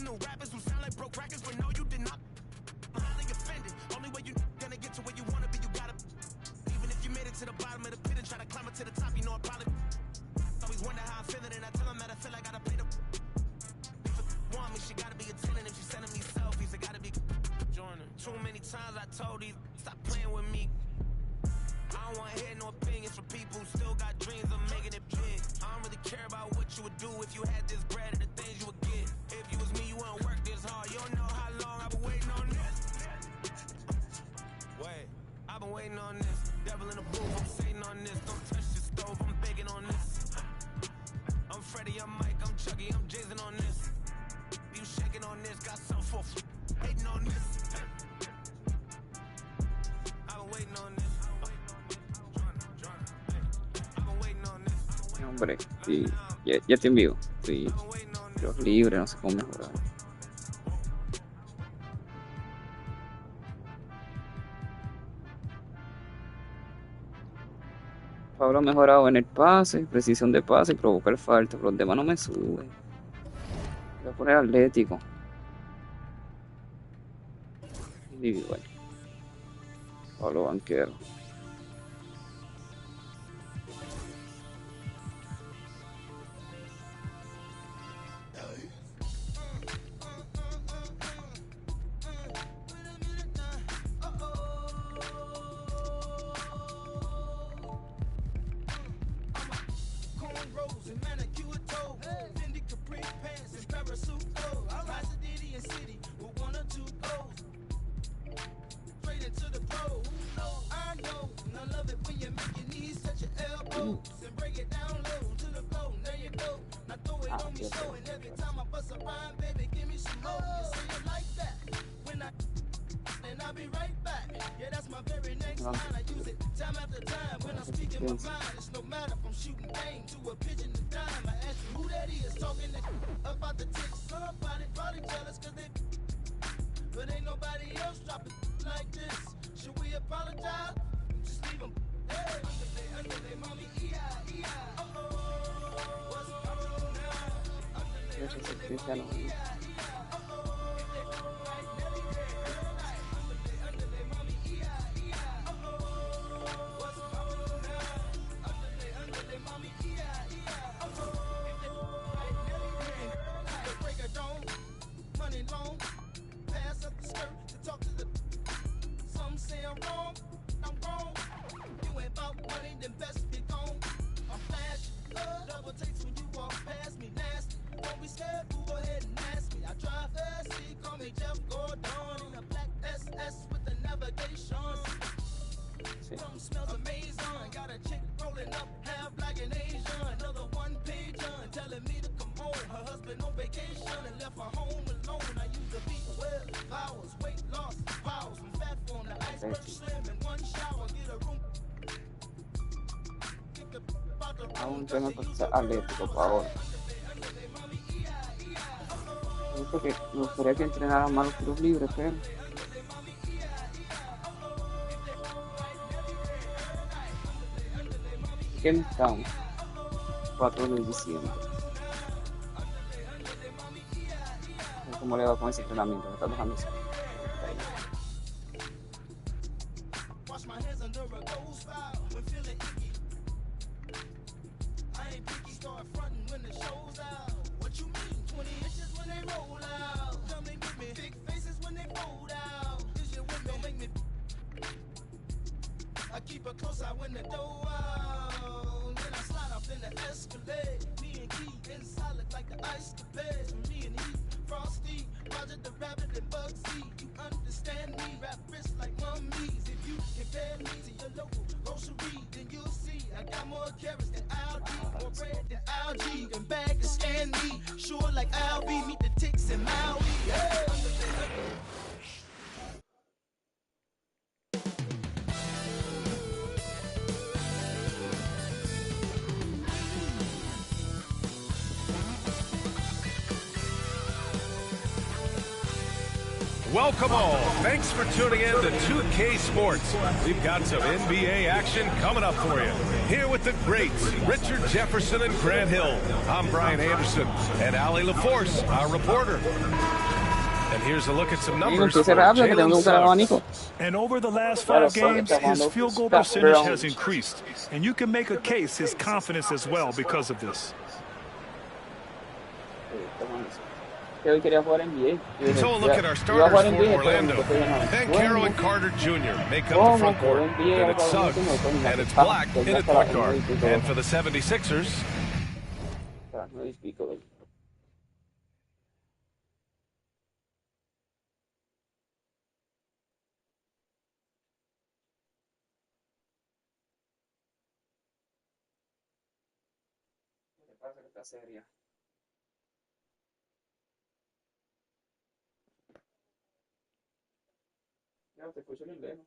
new rappers who sound like broke crackers, but no, you did not. I'm highly offended. Only way you gonna get to where you wanna be, you gotta. Even if you made it to the bottom of the pit and try to climb it to the top, you know I probably always wonder how I'm feeling, and I tell them that I feel like I gotta pay the. If it want me, she gotta be attending. If she sending me selfies, I gotta be joining. Too many times I told these stop playing with me. I don't wanna hear no opinions from people who still got dreams of making it big. I don't really care about what you would do if you had this bread and the things you would get. If you was me, you wouldn't work this hard. You don't know how long I've been waiting on this. Wait, I've been waiting on this. Devil in the booth, I'm sitting on this. Don't touch the stove, I'm baking on this. I'm Freddie, I'm Mike, I'm Chucky, I'm Jason on this. You shaking on this, got some for hating on this. I've been waiting on this. Hombre, sí, ya te envío. Sí, los libres, no sé cómo mejorar. Pablo ha mejorado en el pase, precisión de pase y provocar falta, pero los demás no me suben. Voy a poner atlético. Individual. Pablo Banquero. Aún tengo que ser atlético por ahora. Porque me gustaría que entrenara más los tiros libres, pero ¿qué me están? 4 de diciembre. ¿Cómo le va con ese entrenamiento? Me está dejando eso. Welcome all. Thanks for tuning in to 2K Sports. We've got some NBA action coming up for you. Here with the greats, Richard Jefferson and Grant Hill. I'm Brian Anderson, and Ali LaForce, our reporter. And here's a look at some numbers for Jalen Suggs. And over the last 5 games, his field goal percentage has increased. And you can make a case his confidence as well because of this. Que hoy quería jugar NBA. So a look at our starters for Orlando. Banchero and Carter Jr. make up the front court. Then it's Suggs, and it's Black in at point guard. And for the 76ers... Seria. Ya te escucho bien lejos.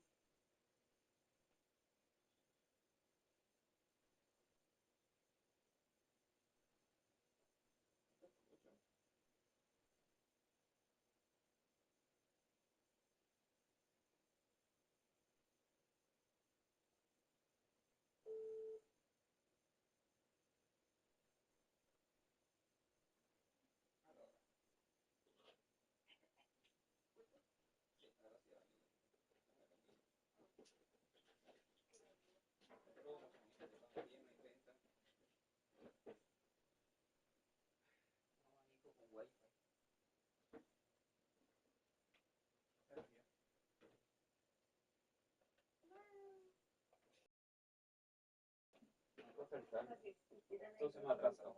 Entonces me ha atrasado.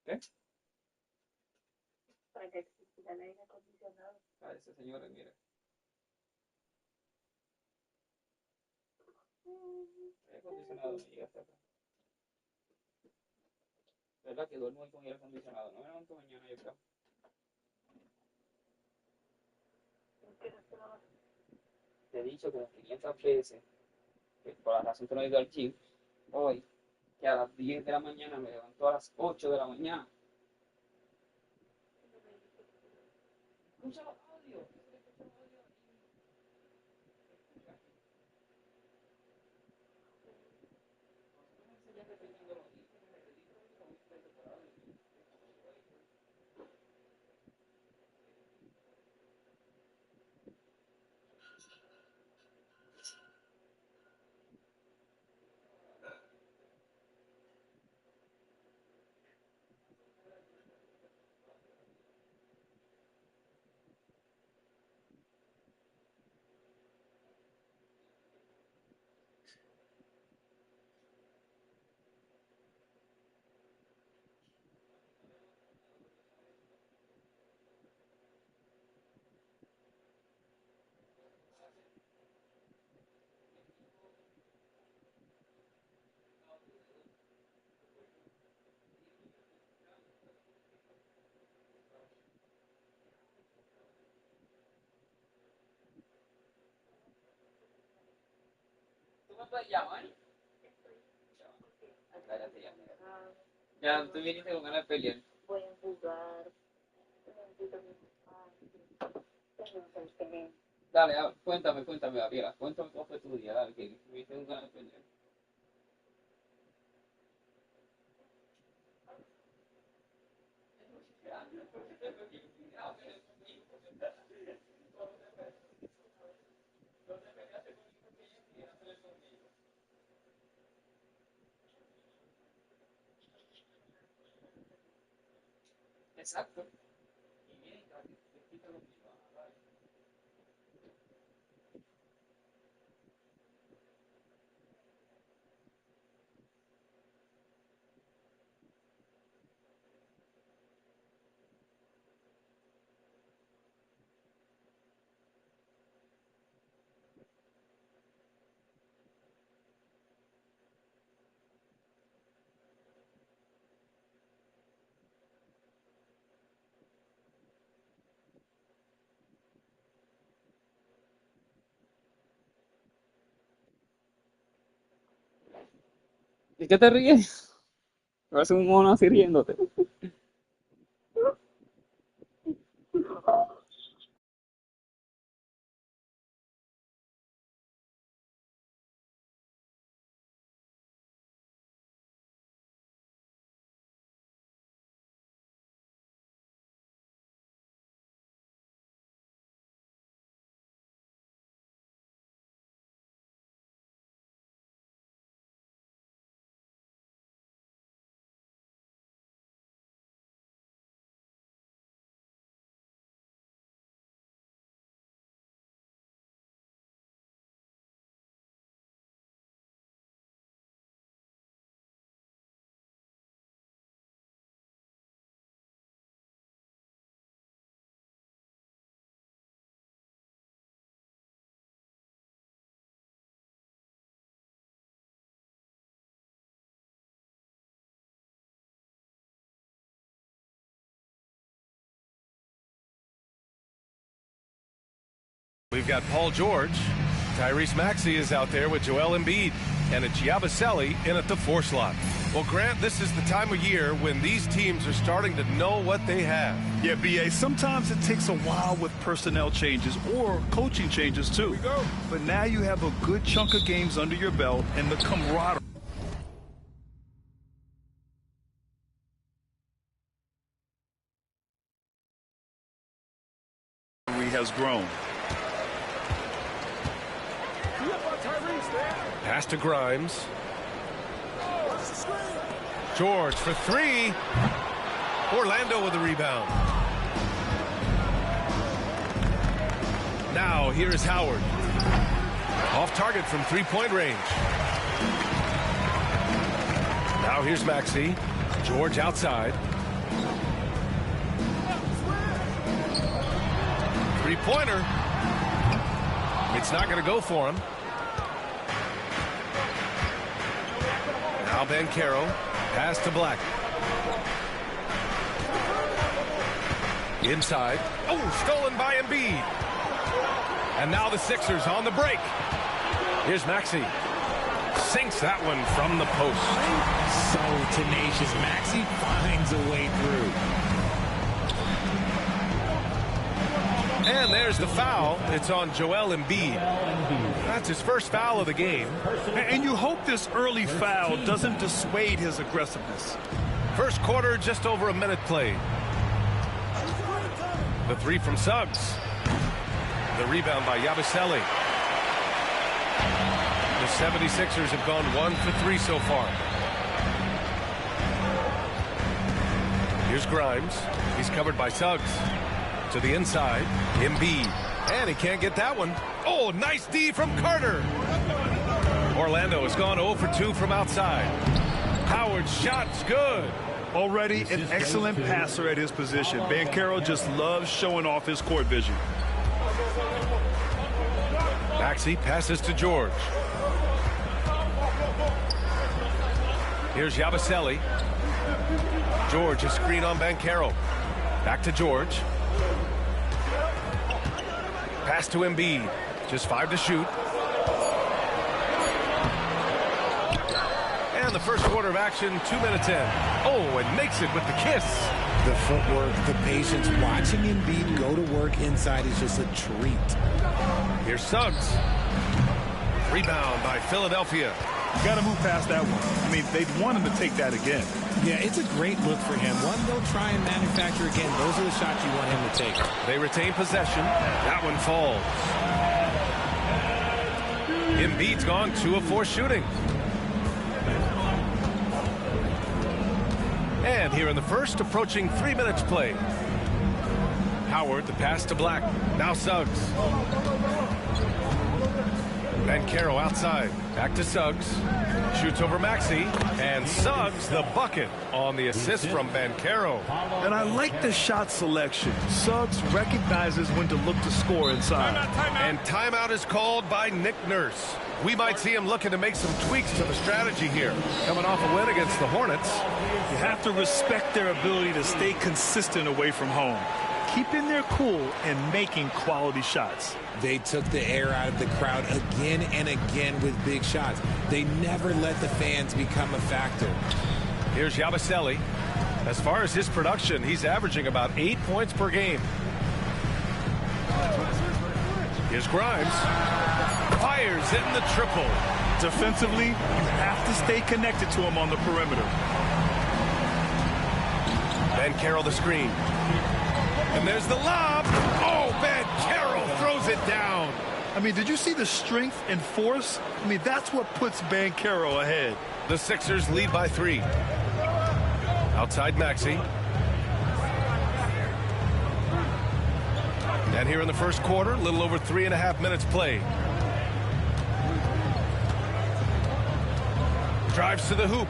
¿Qué? Para que existiera el aire acondicionado. A ese señor, mire. Aire acondicionado me llega hasta acá. ¿Verdad que duermo hoy con aire acondicionado? No me levanto mañana, yo creo. Te he dicho como 500 veces que por la razón que no he ido al gym hoy, que a las 10 de la mañana me levanto a las 8 de la mañana. Escucha los audios. ¿Tú me puedes llamar? Espérate, ya. Ya, tú viniste con ganas de pelear. Voy a jugar. Dale, cuéntame, Gabriela. Cuéntame cómo fue tu día. Dale, que viniste con ganas de pelear. Exacto. Y bien, te explico lo mismo. ¿Y qué te ríes? Parece un mono así riéndote. We've got Paul George. Tyrese Maxey is out there with Joel Embiid. And it's Yabusele in at the 4 slot. Well, Grant, this is the time of year when these teams are starting to know what they have. Yeah, B.A., sometimes it takes a while with personnel changes or coaching changes, too. But now you have a good chunk of games under your belt and the camaraderie has grown. Pass to Grimes. George for 3. Orlando with the rebound. Now here is Howard. Off target from 3-point range. Now here's Maxey. George outside. 3-pointer. It's not going to go for him. Now Banchero. Pass to Black. Inside. Oh, stolen by Embiid. And now the Sixers on the break. Here's Maxey. Sinks that one from the post. So tenacious. Maxey finds a way through. And there's the foul. It's on Joel Embiid. That's his first foul of the game. And you hope this early foul doesn't dissuade his aggressiveness. First quarter, just over a minute played. The 3 from Suggs. The rebound by Yabusele. The 76ers have gone 1 for 3 so far. Here's Grimes. He's covered by Suggs. To the inside, Embiid. And he can't get that one. Oh, nice D from Carter. Orlando has gone 0 for 2 from outside. Howard's shot's good. Already an excellent passer at his position. Banchero just loves showing off his court vision. Maxey passes to George. Here's Yabusele. George, a screen on Banchero. Back to George. Pass to Embiid. Just 5 to shoot. And the first quarter of action, 2 minutes in. Oh, and makes it with the kiss. The footwork, the patience. Watching Embiid go to work inside is just a treat. Here's Suggs. Rebound by Philadelphia. You got to move past that one. I mean, they'd want him to take that again. Yeah, it's a great look for him. One they'll try and manufacture again. Those are the shots you want him to take. They retain possession. That one falls. Embiid's gone 2 of 4 shooting. And here in the first, approaching 3 minutes played. Howard, the pass to Black. Now Suggs. Banchero outside. Back to Suggs. Shoots over Maxey. And Suggs the bucket on the assist from Banchero. And I like the shot selection. Suggs recognizes when to look to score inside. And timeout is called by Nick Nurse. We might see him looking to make some tweaks to the strategy here. Coming off a win against the Hornets. You have to respect their ability to stay consistent away from home. Keeping their cool and making quality shots. They took the air out of the crowd again and again with big shots. They never let the fans become a factor. Here's Yabusele. As far as his production, he's averaging about 8 points per game. Here's Grimes. Fires in the triple. Defensively, you have to stay connected to him on the perimeter. Banchero the screen. And there's the lob. Oh, Banchero throws it down. I mean, did you see the strength and force? I mean, that's what puts Banchero ahead. The Sixers lead by 3. Outside Maxey. And here in the first quarter, a little over 3.5 minutes played. Drives to the hoop.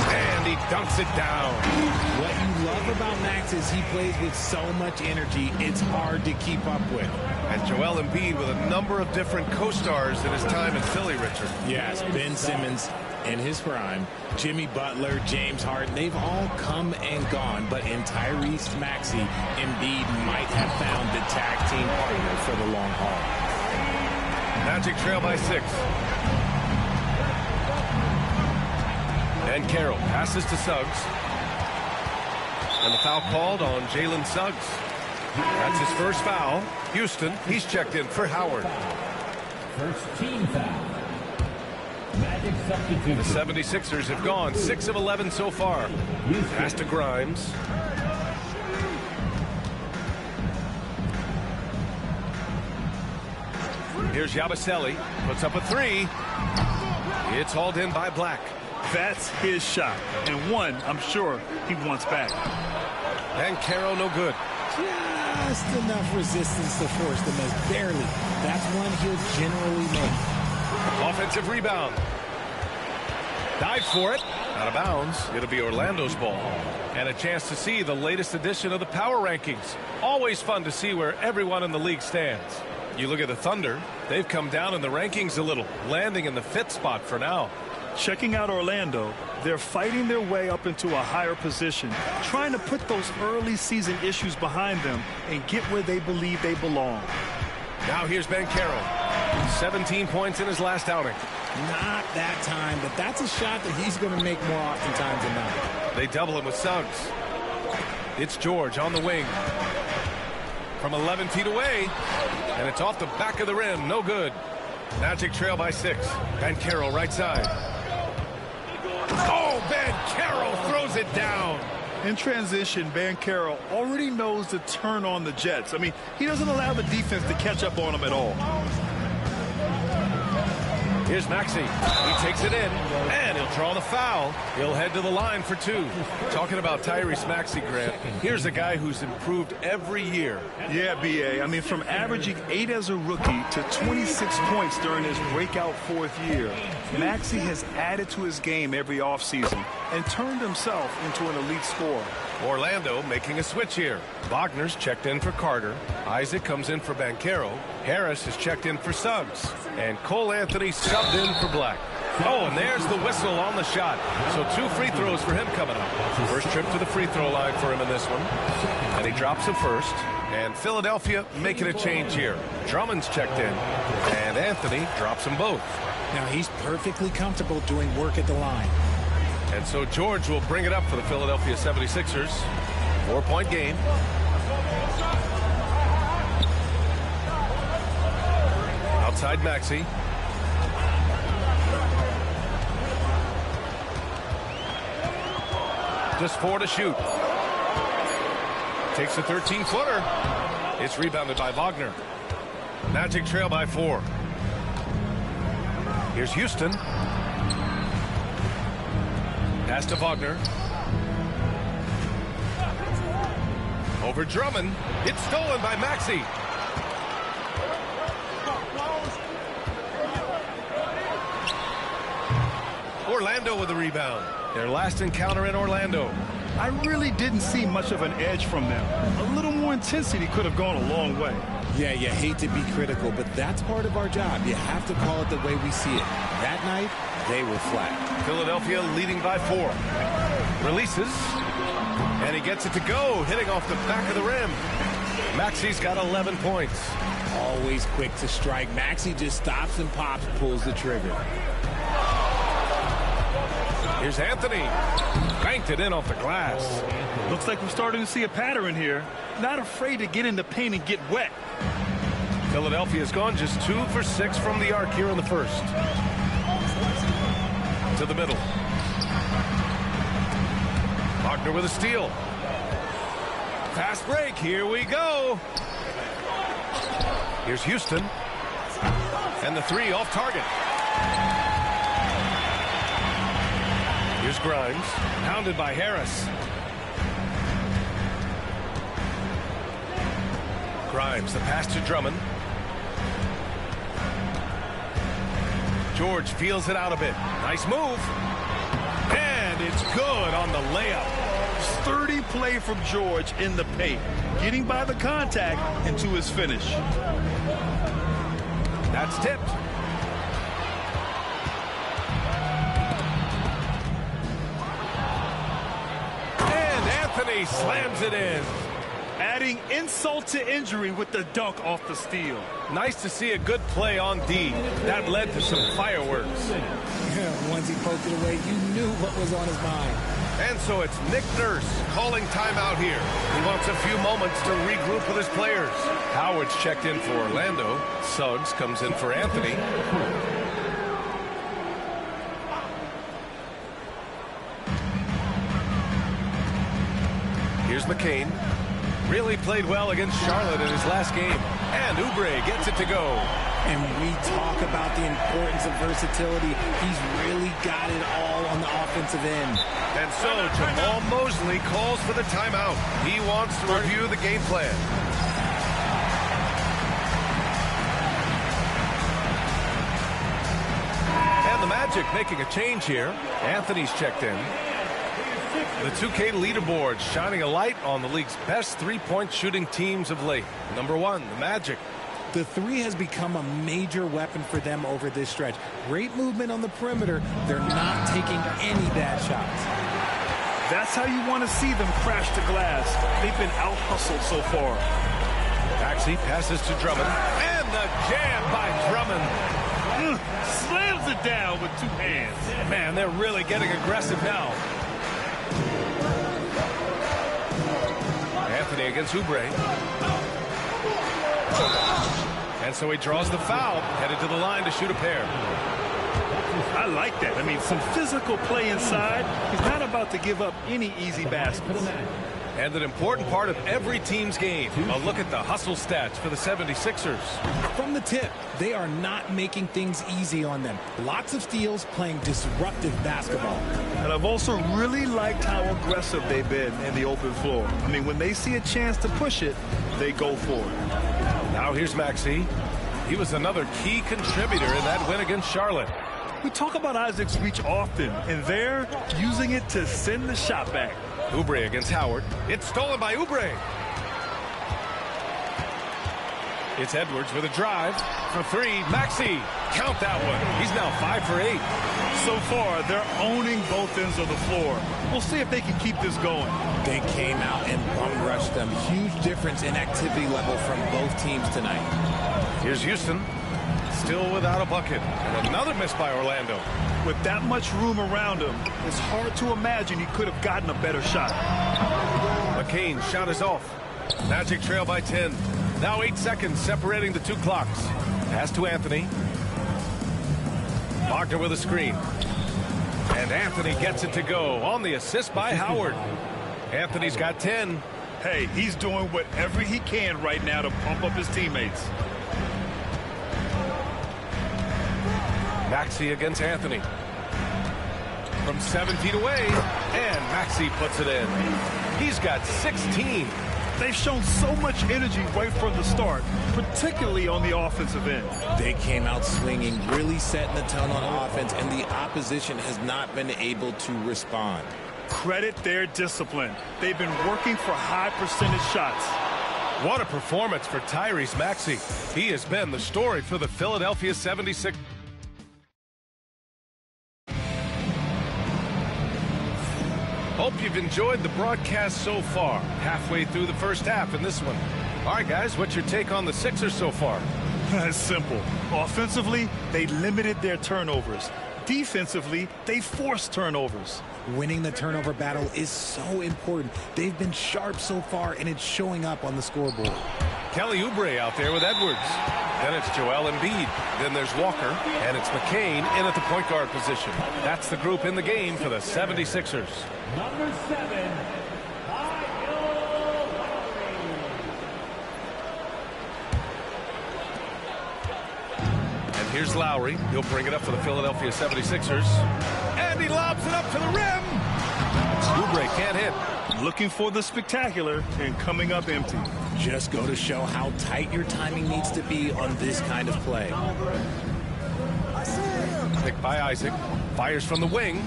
And he dunks it down. What you love about Max is he plays with so much energy, it's hard to keep up with. And Joel Embiid with a number of different co-stars in his time in Philly, Richard. Yes, Ben Simmons, in his prime. Jimmy Butler, James Harden, they've all come and gone, but in Tyrese Maxey, Embiid might have found the tag team partner for the long haul. Magic trail by 6. And Carroll passes to Suggs. And the foul called on Jalen Suggs. That's his first foul. Houston, he's checked in for Howard. First team foul. Magic substitute. The 76ers have gone 6 of 11 so far. Pass to Grimes. Here's Yabusele. Puts up a 3. It's hauled in by Black. That's his shot, and one I'm sure he wants back. And Caro no good. Just enough resistance to force the miss, barely. That's one he'll generally make. Offensive rebound. Dive for it. Out of bounds. It'll be Orlando's ball. And a chance to see the latest edition of the power rankings. Always fun to see where everyone in the league stands. You look at the Thunder, they've come down in the rankings a little, landing in the 5th spot for now. Checking out Orlando, they're fighting their way up into a higher position, trying to put those early season issues behind them and get where they believe they belong. Now here's Banchero. 17 points in his last outing. Not that time, but that's a shot that he's going to make more oftentimes than not. They double him with Suggs. It's George on the wing. From 11 feet away, and it's off the back of the rim. No good. Magic trail by 6. Banchero right side. Oh, Banchero throws it down. In transition, Banchero already knows to turn on the Jets. I mean, he doesn't allow the defense to catch up on him at all. Here's Maxey. He takes it in, and he'll draw the foul. He'll head to the line for 2. Talking about Tyrese Maxey, Grant, here's a guy who's improved every year. Yeah, B.A. I mean, from averaging 8 as a rookie to 26 points during his breakout 4th year, Maxey has added to his game every offseason and turned himself into an elite scorer. Orlando making a switch here. Wagner's checked in for Carter. Isaac comes in for Banchero. Harris has checked in for Suggs. And Cole Anthony subbed in for Black. Oh, and there's the whistle on the shot. So 2 free throws for him coming up. First trip to the free throw line for him in this one. And he drops it first. And Philadelphia making a change here. Drummond's checked in. And Anthony drops them both. Now he's perfectly comfortable doing work at the line. And so George will bring it up for the Philadelphia 76ers. 4-point game. Outside Maxey. Just 4 to shoot. Takes a 13-footer. It's rebounded by Wagner. Magic trail by 4. Here's Houston. Pass to Wagner. Over Drummond. It's stolen by Maxey. Orlando with the rebound. Their last encounter in Orlando. I really didn't see much of an edge from them. A little more intensity could have gone a long way. Yeah, you hate to be critical, but that's part of our job. You have to call it the way we see it. That night, they were flat. Philadelphia leading by 4. Releases. And he gets it to go, hitting off the back of the rim. Maxey's got 11 points. Always quick to strike. Maxey just stops and pops, pulls the trigger. Here's Anthony. Banked it in off the glass. Looks like we're starting to see a pattern here. Not afraid to get in the paint and get wet. Philadelphia's gone just 2 for 6 from the arc here in the first. To the middle. Wagner with a steal. Fast break. Here we go. Here's Houston. And the 3 off target. Here's Grimes. Pounded by Harris. Grimes, the pass to Drummond. George feels it out a bit. Nice move. And it's good on the layup. Sturdy play from George in the paint, getting by the contact and to his finish. That's tipped. Anthony slams it in. Adding insult to injury with the dunk off the steal. Nice to see a good play on D. That led to some fireworks. Once he poked it away, you knew what was on his mind. And so it's Nick Nurse calling timeout here. He wants a few moments to regroup with his players. Howard's checked in for Orlando. Suggs comes in for Anthony. Here's McCain. Really played well against Charlotte in his last game. And Oubre gets it to go. And we talk about the importance of versatility. He's really got it all on the offensive end. And so Jamal Mosley calls for the timeout. He wants to review the game plan. And the Magic making a change here. Anthony's checked in. The 2K leaderboard shining a light on the league's best three-point shooting teams of late. Number 1, the Magic. The three has become a major weapon for them over this stretch. Great movement on the perimeter. They're not taking any bad shots. That's how you want to see them crash the glass. They've been out-hustled so far. Maxey passes to Drummond. And the jam by Drummond. Slams it down with two hands. Man, they're really getting aggressive now. Anthony against Oubre. And so he draws the foul, headed to the line to shoot a pair. I like that. I mean, some physical play inside. He's not about to give up any easy baskets. And an important part of every team's game. A look at the hustle stats for the 76ers. From the tip, they are not making things easy on them. Lots of steals, playing disruptive basketball. And I've also really liked how aggressive they've been in the open floor. I mean, when they see a chance to push it, they go for it. Now here's Maxey. He was another key contributor in that win against Charlotte. We talk about Isaac's reach often, and they're using it to send the shot back. Oubre against Howard. It's stolen by Oubre. It's Edwards with a drive for three. Maxey, count that one. He's now 5 for 8. So far, they're owning both ends of the floor. We'll see if they can keep this going. They came out and bum rushed them. Huge difference in activity level from both teams tonight. Here's Houston, still without a bucket. And another miss by Orlando. With that much room around him, it's hard to imagine he could have gotten a better shot. McCain shot is off. Magic trail by 10. Now 8 seconds separating the two clocks. Pass to Anthony. Wagner with a screen. And Anthony gets it to go on the assist by Howard. Anthony's got 10. Hey, he's doing whatever he can right now to pump up his teammates. Maxey against Anthony. From 7 feet away, and Maxey puts it in. He's got 16. They've shown so much energy right from the start, particularly on the offensive end. They came out swinging, really setting the tone on offense, and the opposition has not been able to respond. Credit their discipline. They've been working for high percentage shots. What a performance for Tyrese Maxey. He has been the story for the Philadelphia 76ers. Hope you've enjoyed the broadcast so far. Halfway through the first half in this one. All right, guys, what's your take on the Sixers so far? It's simple. Offensively, they limited their turnovers. Defensively, they forced turnovers. Winning the turnover battle is so important. They've been sharp so far, and it's showing up on the scoreboard. Kelly Oubre out there with Edwards. Then it's Joel Embiid. Then there's Walker. And it's McCain in at the point guard position. That's the group in the game for the 76ers. Number 7, And here's Lowry. He'll bring it up for the Philadelphia 76ers. And he lobs it up to the rim. Oubre can't hit. Looking for the spectacular and coming up empty. Just go to show how tight your timing needs to be on this kind of play. Picked by Isaac. Fires from the wing.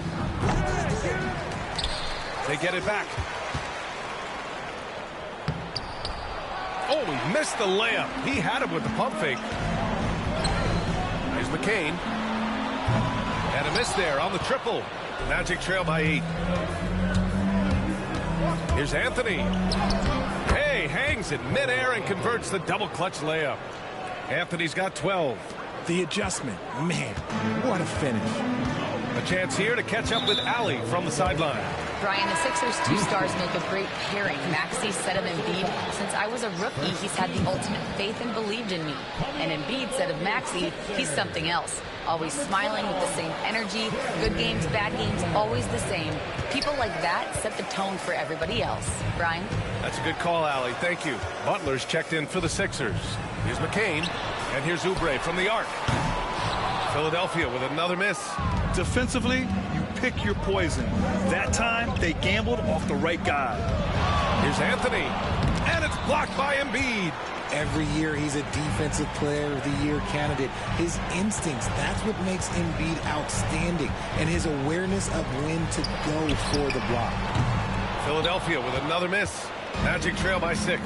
They get it back. Oh, he missed the layup. He had him with the pump fake. Here's McCain. And a miss there on the triple. Magic trail by 8. Here's Anthony. Hey, hangs in midair and converts the double clutch layup. Anthony's got 12. The adjustment, man, what a finish. A chance here to catch up with Ali from the sideline. Brian, the Sixers' two stars make a great pairing. Maxey said of Embiid, since I was a rookie, he's had the ultimate faith and believed in me. And Embiid said of Maxey, he's something else. Always smiling with the same energy. Good games, bad games, always the same. People like that set the tone for everybody else. Brian? That's a good call, Ali. Thank you. Butler's checked in for the Sixers. Here's McCain, and here's Oubre from the arc. Philadelphia with another miss. Defensively, you pick your poison. That time, they gambled off the right guy. Here's Anthony, and it's blocked by Embiid. Every year he's a defensive player of the year candidate. His instincts, that's what makes Embiid outstanding. And his awareness of when to go for the block. Philadelphia with another miss. Magic trail by 6.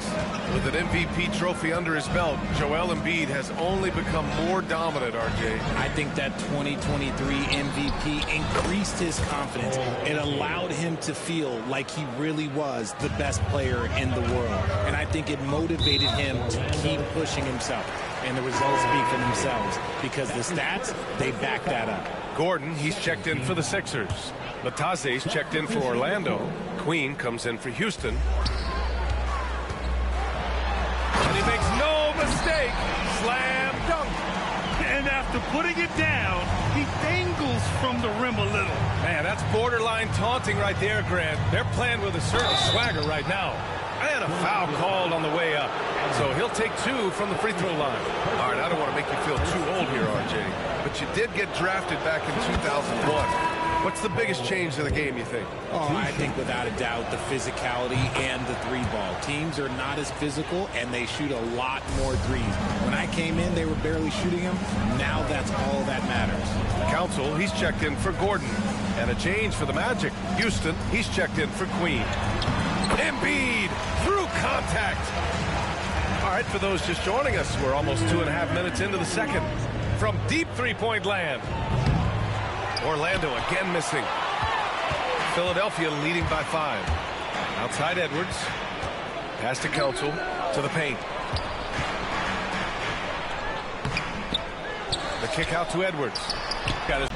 With an MVP trophy under his belt, Joel Embiid has only become more dominant, RJ. I think that 2023 MVP increased his confidence. It allowed him to feel like he really was the best player in the world. And I think it motivated him to keep pushing himself. And the results speak for themselves because the stats, they back that up. Gordon, he's checked in for the Sixers. Latase's checked in for Orlando. Queen comes in for Houston. And he makes no mistake. Slam dunk. And after putting it down, he dangles from the rim a little. Man, that's borderline taunting right there, Grant. They're playing with a certain swagger right now. And a foul called on the way up. So he'll take 2 from the free throw line. All right, I don't want to make you feel too old here, RJ. But you did get drafted back in 2001. What's the biggest change to the game, you think? Oh, I think without a doubt the physicality and the three ball. Teams are not as physical, and they shoot a lot more threes. When I came in, they were barely shooting them. Now that's all that matters. Council, he's checked in for Gordon. And a change for the Magic. Houston, he's checked in for Queen. Embiid through contact. All right, for those just joining us, we're almost 2.5 minutes into the second. From deep three-point land. Orlando again missing. Philadelphia leading by 5. Outside Edwards. Pass to Council. To the paint. The kick out to Edwards. Got it.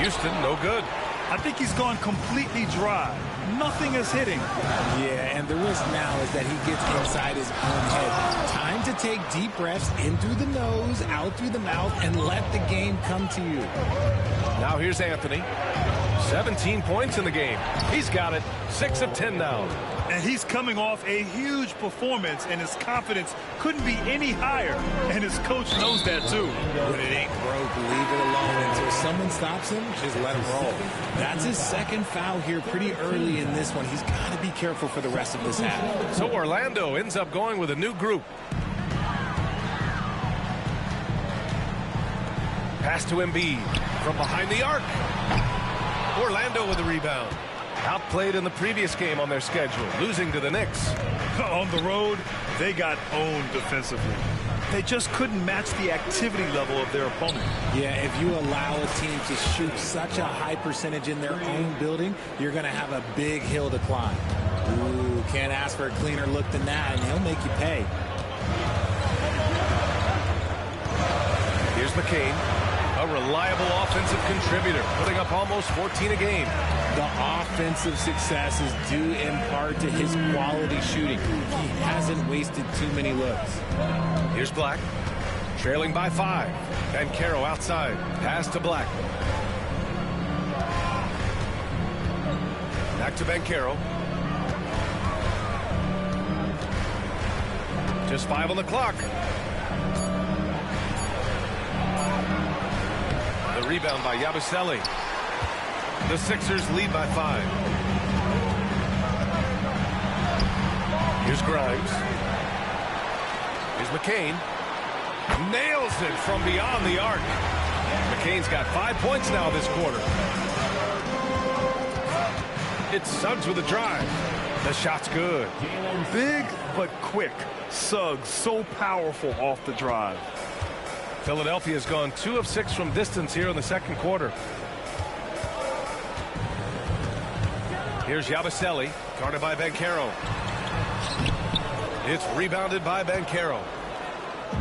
Houston, no good. I think he's gone completely dry. Nothing is hitting. Yeah, and the risk now is that he gets inside his own head. Time to take deep breaths in through the nose, out through the mouth, and let the game come to you. Now here's Anthony. 17 points in the game. He's got it. 6 of 10 now. And he's coming off a huge performance, and his confidence couldn't be any higher. And his coach knows that, too. When it ain't broke, leave it alone. Until someone stops him, just let him roll. That's his second foul here pretty early in this one. He's got to be careful for the rest of this half. So Orlando ends up going with a new group. Pass to Embiid from behind the arc. Orlando with the rebound. Outplayed in the previous game on their schedule, losing to the Knicks. On the road, they got owned defensively. They just couldn't match the activity level of their opponent. Yeah, if you allow a team to shoot such a high percentage in their own building, you're going to have a big hill to climb. Ooh, can't ask for a cleaner look than that, and he'll make you pay. Here's McCain, a reliable offensive contributor, putting up almost 14 a game. The offensive success is due in part to his quality shooting. He hasn't wasted too many looks. Here's Black, trailing by 5. And Caro outside. Pass to Black. Back to Bancaro. Just 5 on the clock. The rebound by Yabusele. The Sixers lead by 5. Here's Grimes. Here's McCain. Nails it from beyond the arc. McCain's got 5 points now this quarter. It's Suggs with a drive. The shot's good. Big but quick. Suggs so powerful off the drive. Philadelphia's gone 2 of 6 from distance here in the second quarter. Here's Yabusele. Guarded by Banchero. It's rebounded by Banchero.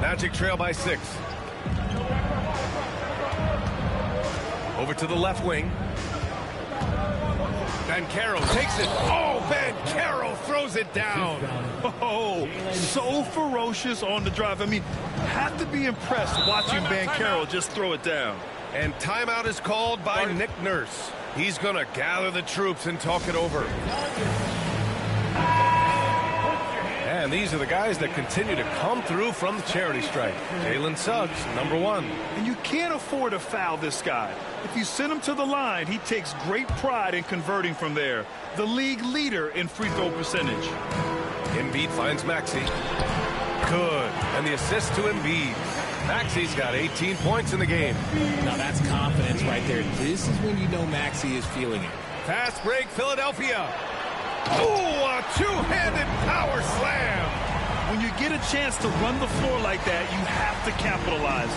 Magic trail by 6. Over to the left wing. Banchero takes it. Oh, Banchero throws it down. Oh, so ferocious on the drive. I mean, have to be impressed watching Banchero just throw it down. And timeout is called by Nick Nurse. He's going to gather the troops and talk it over. And these are the guys that continue to come through from the charity strike. Jalen Suggs, number 1. And you can't afford to foul this guy. If you send him to the line, he takes great pride in converting from there. The league leader in free throw percentage. Embiid finds Maxey. Good. And the assist to Embiid. Maxey's got 18 points in the game. Now that's confidence right there. This is when you know Maxey is feeling it. Fast break, Philadelphia. Oh, a two-handed power slam. When you get a chance to run the floor like that, you have to capitalize.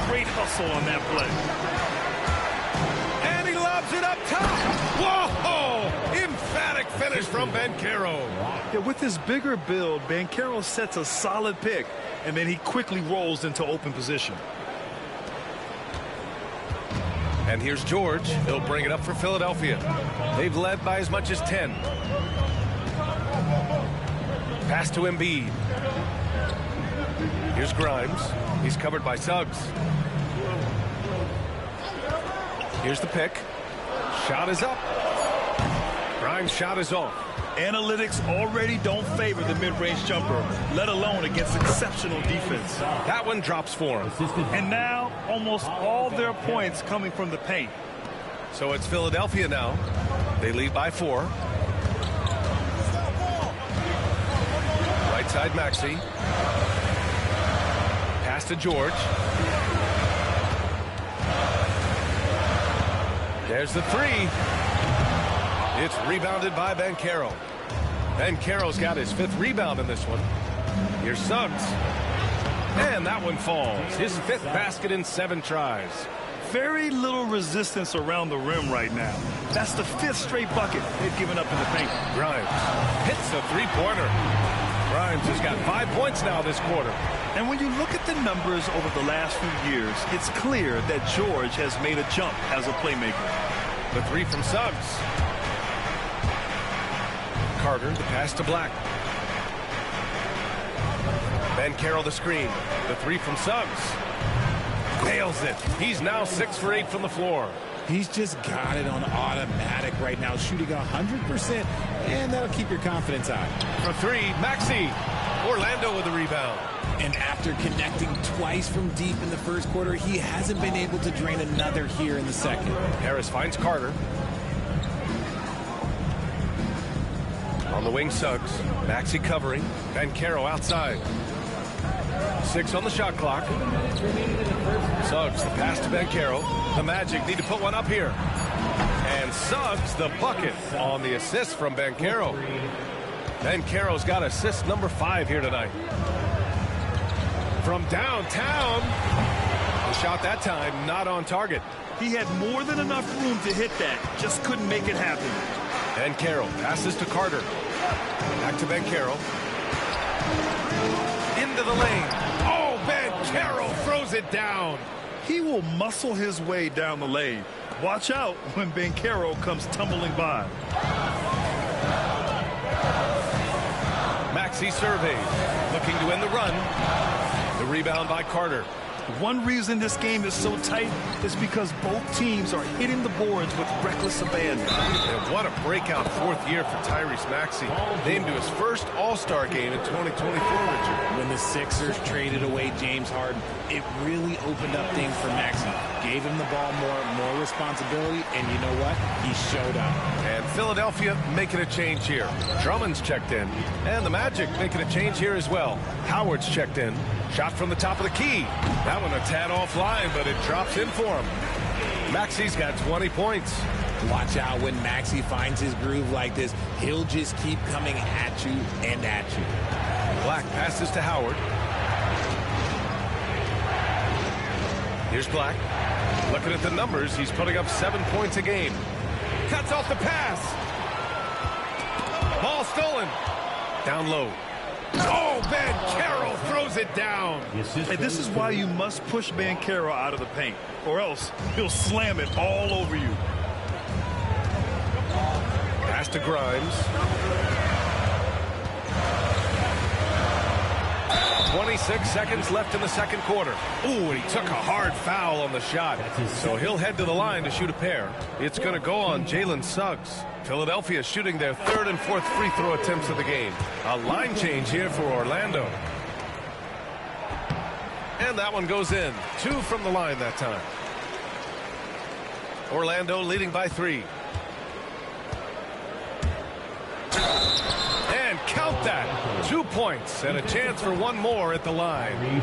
Great hustle on that play. And he lobs it up top. Whoa! Emphatic finish from Banchero. Yeah, with his bigger build, Banchero sets a solid pick, and then he quickly rolls into open position. And here's George. He'll bring it up for Philadelphia. They've led by as much as 10. Pass to Embiid. Here's Grimes. He's covered by Suggs. Here's the pick. Shot is up. Grimes' shot is off. Analytics already don't favor the mid-range jumper, let alone against exceptional defense. That one drops for him. And now, almost all their points coming from the paint. So it's Philadelphia now. They lead by 4. Right side, Maxey. Pass to George. There's the 3. It's rebounded by Banchero. Banchero's got his 5th rebound in this one. Here's Suggs. And that one falls. His 5th basket in 7 tries. Very little resistance around the rim right now. That's the 5th straight bucket they've given up in the paint. Grimes hits a 3-pointer. Grimes has got 5 points now this quarter. And when you look at the numbers over the last few years, it's clear that George has made a jump as a playmaker. The 3 from Suggs. Carter, the pass to Black. Banchero the screen. The 3 from Suggs. Nails it. He's now 6 for 8 from the floor. He's just got it on automatic right now, shooting 100%, and that'll keep your confidence high. For 3, Maxey. Orlando with the rebound. And after connecting twice from deep in the first quarter, he hasn't been able to drain another here in the second. Harris finds Carter. On the wing, Suggs. Maxey covering. Banchero outside. 6 on the shot clock. Suggs, the pass to Banchero. The Magic need to put one up here. And Suggs, the bucket on the assist from Banchero. Banchero's got assist number 5 here tonight. From downtown. The shot that time not on target. He had more than enough room to hit that. Just couldn't make it happen. Banchero passes to Carter. Back to Banchero. Into the lane. Oh, Banchero throws it down. He will muscle his way down the lane. Watch out when Banchero comes tumbling by. Maxey surveyed. Looking to end the run. The rebound by Carter. One reason this game is so tight is because both teams are hitting the boards with reckless abandon. And what a breakout 4th year for Tyrese Maxey. Named to his first All-Star game in 2024, Richard. When the Sixers traded away James Harden, it really opened up things for Maxey. Gave him the ball more responsibility, and you know what? He showed up. And Philadelphia making a change here. Drummond's checked in. And the Magic making a change here as well. Howard's checked in. Shot from the top of the key. That one a tad offline, but it drops in for him. Maxey's got 20 points. Watch out when Maxey finds his groove like this. He'll just keep coming at you and at you. Black passes to Howard. Here's Black. Looking at the numbers, he's putting up 7 points a game. Cuts off the pass. stolen. Down low. Oh, Banchero throws it down. And this is why you must push Banchero out of the paint, or else he'll slam it all over you. Pass to Grimes. 26 seconds left in the second quarter. Ooh, and he took a hard foul on the shot. So he'll head to the line to shoot a pair. It's going to go on Jalen Suggs. Philadelphia shooting their third and fourth free throw attempts of the game. A line change here for Orlando. And that one goes in. 2 from the line that time. Orlando leading by 3. And count that. 2 points and a chance for one more at the line.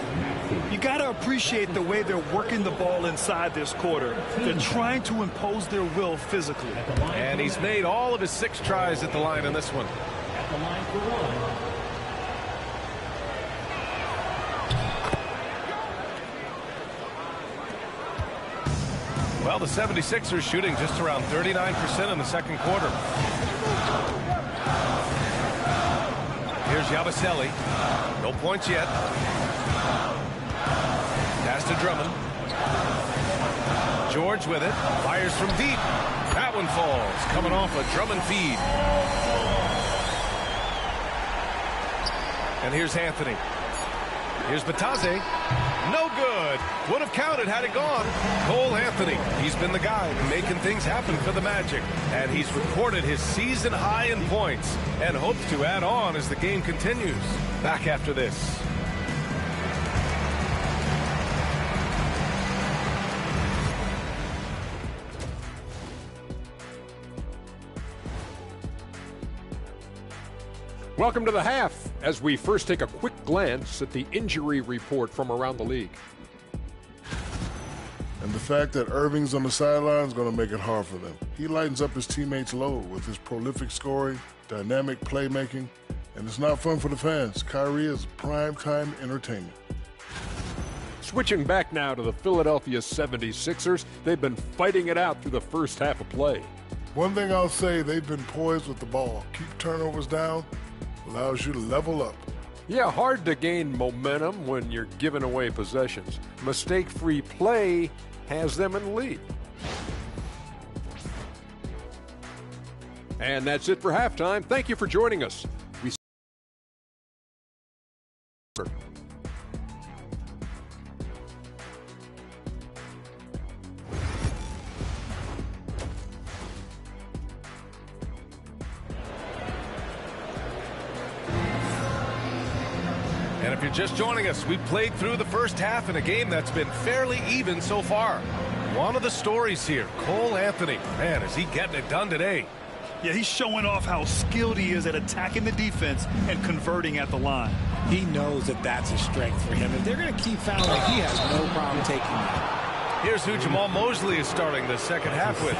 You got to appreciate the way they're working the ball inside this quarter. They're trying to impose their will physically. And he's made all of his 6 tries at the line in this one. At the line for one. Well, the 76ers shooting just around 39% in the second quarter. Here's Yabusele. No points yet. Pass to Drummond. George with it. Fires from deep. That one falls. Coming off a Drummond feed. And here's Anthony. Here's Batase. No good. Would have counted had it gone. Cole Anthony. He's been the guy making things happen for the Magic. And he's recorded his season high in points and hopes to add on as the game continues. Back after this. Welcome to the half, as we first take a quick glance at the injury report from around the league. And the fact that Irving's on the sideline is going to make it hard for them. He lightens up his teammates' load with his prolific scoring, dynamic playmaking, and it's not fun for the fans. Kyrie is prime-time entertainment. Switching back now to the Philadelphia 76ers, they've been fighting it out through the first half of play. One thing I'll say, they've been poised with the ball. Keep turnovers down, allows you to level up. Yeah, hard to gain momentum when you're giving away possessions. Mistake-free play has them in the lead. And that's it for halftime. Thank you for joining us. And if you're just joining us, we played through the first half in a game that's been fairly even so far. One of the stories here, Cole Anthony. Man, is he getting it done today? Yeah, he's showing off how skilled he is at attacking the defense and converting at the line. He knows that that's a strength for him. If they're going to keep fouling, he has no problem taking that. Here's who Jamal Mosley is starting the second half with.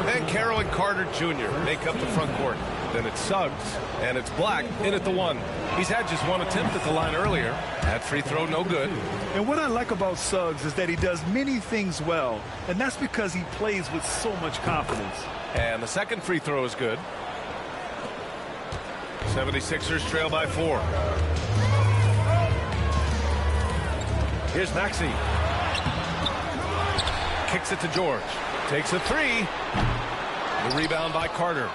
Banchero and Carter Jr. make up the front court. Then it's Suggs, and it's Black in at the 1. He's had just 1 attempt at the line earlier. That free throw, no good. And what I like about Suggs is that he does many things well, and that's because he plays with so much confidence. And the second free throw is good. 76ers trail by 4. Here's Maxey. Kicks it to George. Takes a 3. The rebound by Carter.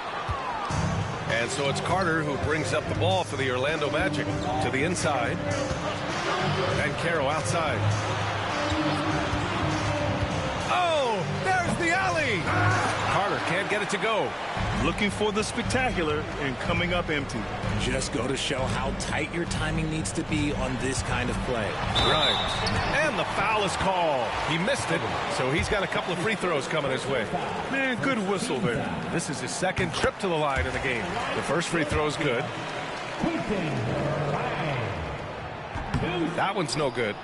And so it's Carter who brings up the ball for the Orlando Magic to the inside. And Banchero outside. Oh, there's the alley. Carter can't get it to go. Looking for the spectacular and coming up empty. Just go to show how tight your timing needs to be on this kind of play. Right. And the foul is called. He missed it, so he's got a couple of free throws coming his way. Man, good whistle there. This is his second trip to the line in the game. The first free throw is good. That one's no good.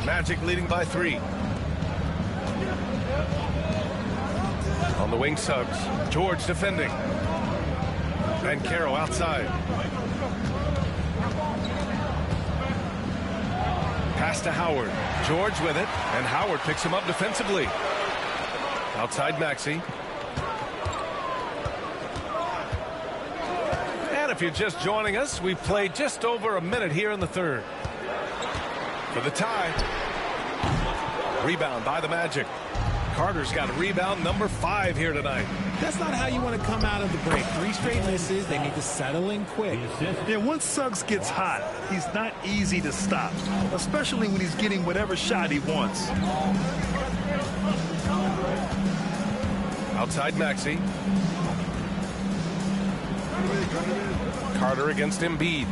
Magic leading by 3. On the wing, Suggs. George defending. Banchero outside. Pass to Howard. George with it, and Howard picks him up defensively. Outside Maxey. if you're just joining us, we've played just over a minute here in the third. For the tie. Rebound by the Magic. Carter's got rebound number 5 here tonight. That's not how you want to come out of the break. 3 straight misses. They need to settle in quick. Yeah, once Suggs gets hot, he's not easy to stop, especially when he's getting whatever shot he wants. Outside Maxey. Carter against Embiid.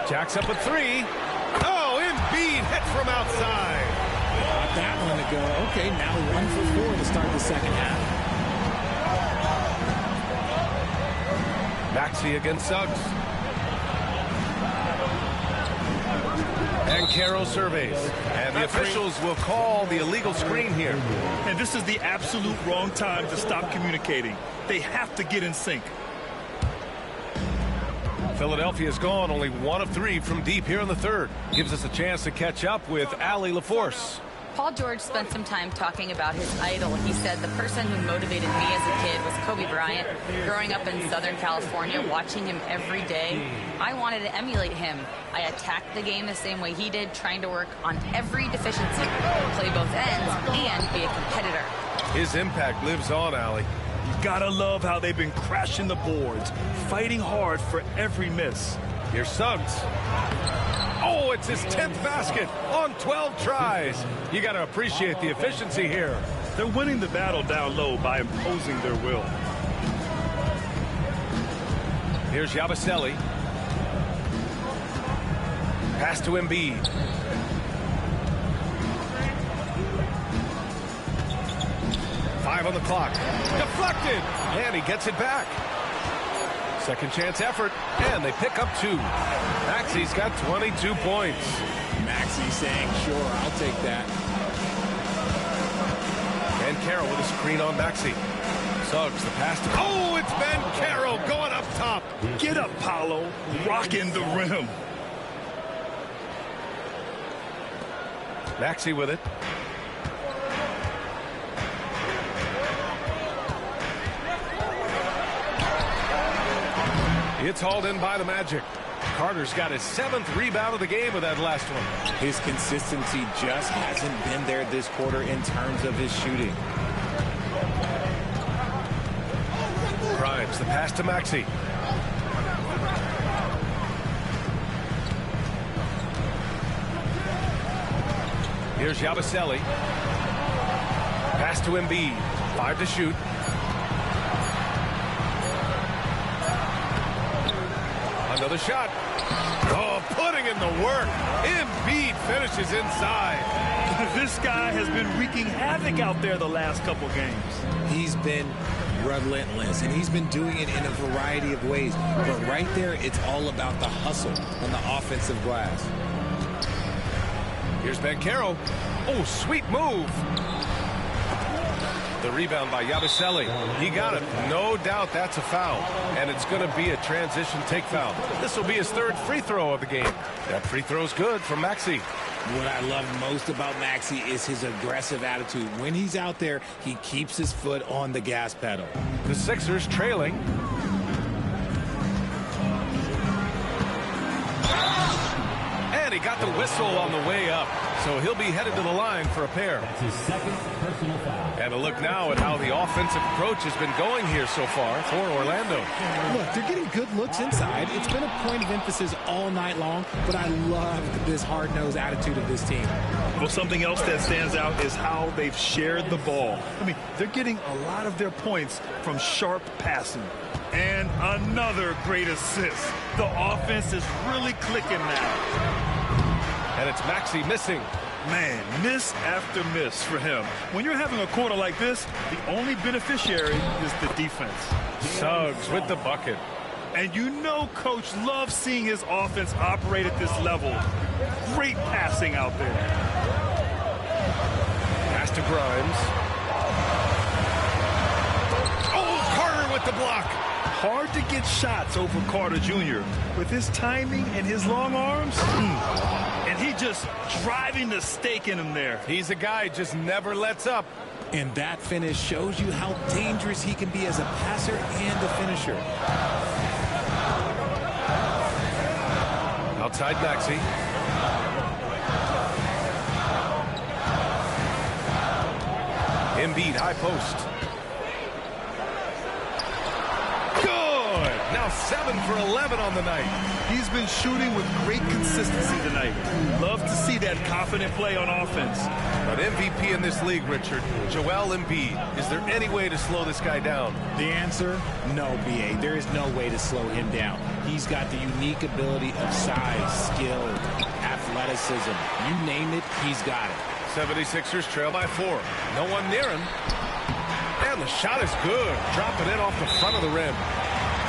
Jacks up a 3. Oh, Embiid hit from outside. Got that one to go. Okay, now 1 for 4 to start the second half. Maxey against Suggs. And Carroll surveys. And the officials will call the illegal screen here. And this is the absolute wrong time to stop communicating. They have to get in sync. Philadelphia's gone only 1 of 3 from deep here in the third. Gives us a chance to catch up with Allie LaForce. Paul George spent some time talking about his idol. He said, the person who motivated me as a kid was Kobe Bryant. Growing up in Southern California, watching him every day, I wanted to emulate him. I attacked the game the same way he did, trying to work on every deficiency, play both ends, and be a competitor. His impact lives on, Allie. You gotta love how they've been crashing the boards, fighting hard for every miss. Here's Suggs. Oh, it's his 10th basket on 12 tries. You got to appreciate the efficiency here. They're winning the battle down low by imposing their will. Here's Yabusele. Pass to Embiid. Five on the clock. Deflected. And he gets it back. Second chance effort, and they pick up 2. Maxey's got 22 points. Maxey saying, sure, I'll take that. And Carroll with a screen on Maxey. Suggs, the pass to... Oh, it's Ben Carroll going up top. Get up, Paolo. Rocking the rim. Maxey with it. It's hauled in by the Magic. Carter's got his 7th rebound of the game with that last one. His consistency just hasn't been there this quarter in terms of his shooting. Grimes, the pass to Maxey. Here's Yabusele. Pass to Embiid. 5 to shoot. Another shot. Oh, putting in the work. Embiid finishes inside. This guy has been wreaking havoc out there the last couple games. He's been relentless, and he's been doing it in a variety of ways. But right there, it's all about the hustle on the offensive glass. Here's Ben Carroll. Oh, sweet move. The rebound by Yabusele. He got it. No doubt that's a foul. And it's going to be a transition take foul. This will be his 3rd free throw of the game. That free throw's good from Maxey. What I love most about Maxey is his aggressive attitude. When he's out there, he keeps his foot on the gas pedal. The Sixers trailing. And he got the whistle on the way up. So he'll be headed to the line for a pair. That's his 2nd personal foul. And a look now at how the offensive approach has been going here so far for Orlando. Look, they're getting good looks inside. It's been a point of emphasis all night long, but I love this hard-nosed attitude of this team. Well, something else that stands out is how they've shared the ball. I mean, they're getting a lot of their points from sharp passing. And another great assist. The offense is really clicking now. And it's Maxey missing. Man, miss after miss for him. When you're having a quarter like this, the only beneficiary is the defense. Suggs with the bucket. And you know Coach loves seeing his offense operate at this level. Great passing out there. Pass to Grimes. Oh, Carter with the block. Hard to get shots over Carter Jr. with his timing and his long arms. And he just driving the stake in him there. He's a guy just never lets up. And that finish shows you how dangerous he can be as a passer and a finisher. Outside Maxey. Embiid, high post. Good! Now 7 for 11 on the night. He's been shooting with great consistency tonight. Love to see that confident play on offense. An MVP in this league, Richard, Joel Embiid. Is there any way to slow this guy down? The answer, no, B.A. There is no way to slow him down. He's got the unique ability of size, skill, athleticism. You name it, he's got it. 76ers trail by 4. No one near him. And the shot is good. Dropping in off the front of the rim.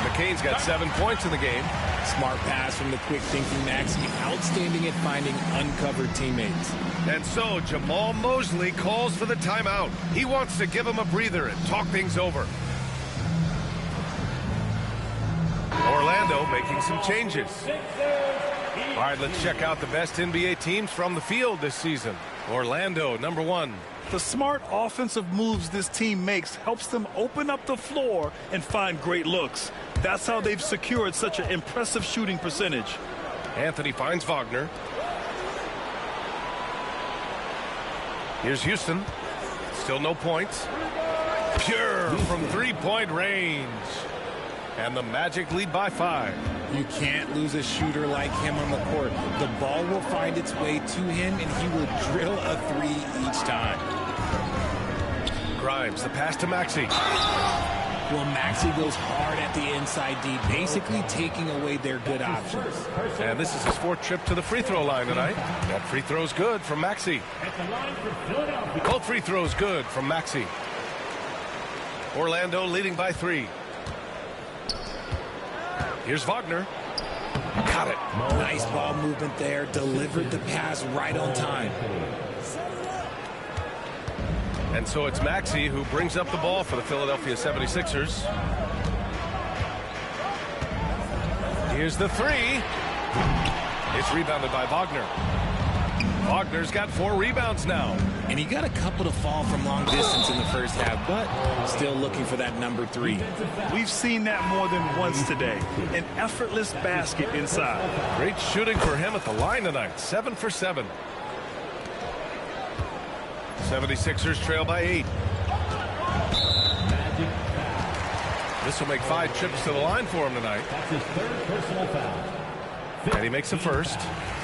McCain's got 7 points in the game. Smart pass from the quick-thinking Maxey. Outstanding at finding uncovered teammates. And so Jamal Mosley calls for the timeout. He wants to give him a breather and talk things over. Orlando making some changes. All right, let's check out the best NBA teams from the field this season. Orlando, number 1. The smart offensive moves this team makes helps them open up the floor and find great looks. That's how they've secured such an impressive shooting percentage. Anthony finds Wagner. Here's Houston. Still no points. Pure from three-point range. And the Magic lead by 5. You can't lose a shooter like him on the court. The ball will find its way to him, and he will drill a 3 each time. Grimes, the pass to Maxey. Well, Maxey goes hard at the inside D, basically taking away their good options. And this is his 4th trip to the free throw line tonight. That free throw's good from Maxey. Both free throws good from Maxey. Orlando leading by 3. Here's Wagner. Got it. Nice ball movement there. Delivered the pass right on time. And so it's Maxey who brings up the ball for the Philadelphia 76ers. Here's the 3. It's rebounded by Wagner. Wagner's got 4 rebounds now. And he got a couple to fall from long distance in the first half, but still looking for that number 3. We've seen that more than once today. An effortless basket inside. Great shooting for him at the line tonight. 7 for 7. 76ers trail by 8. This will make 5 trips to the line for him tonight. That's his 3rd personal foul. And he makes the first.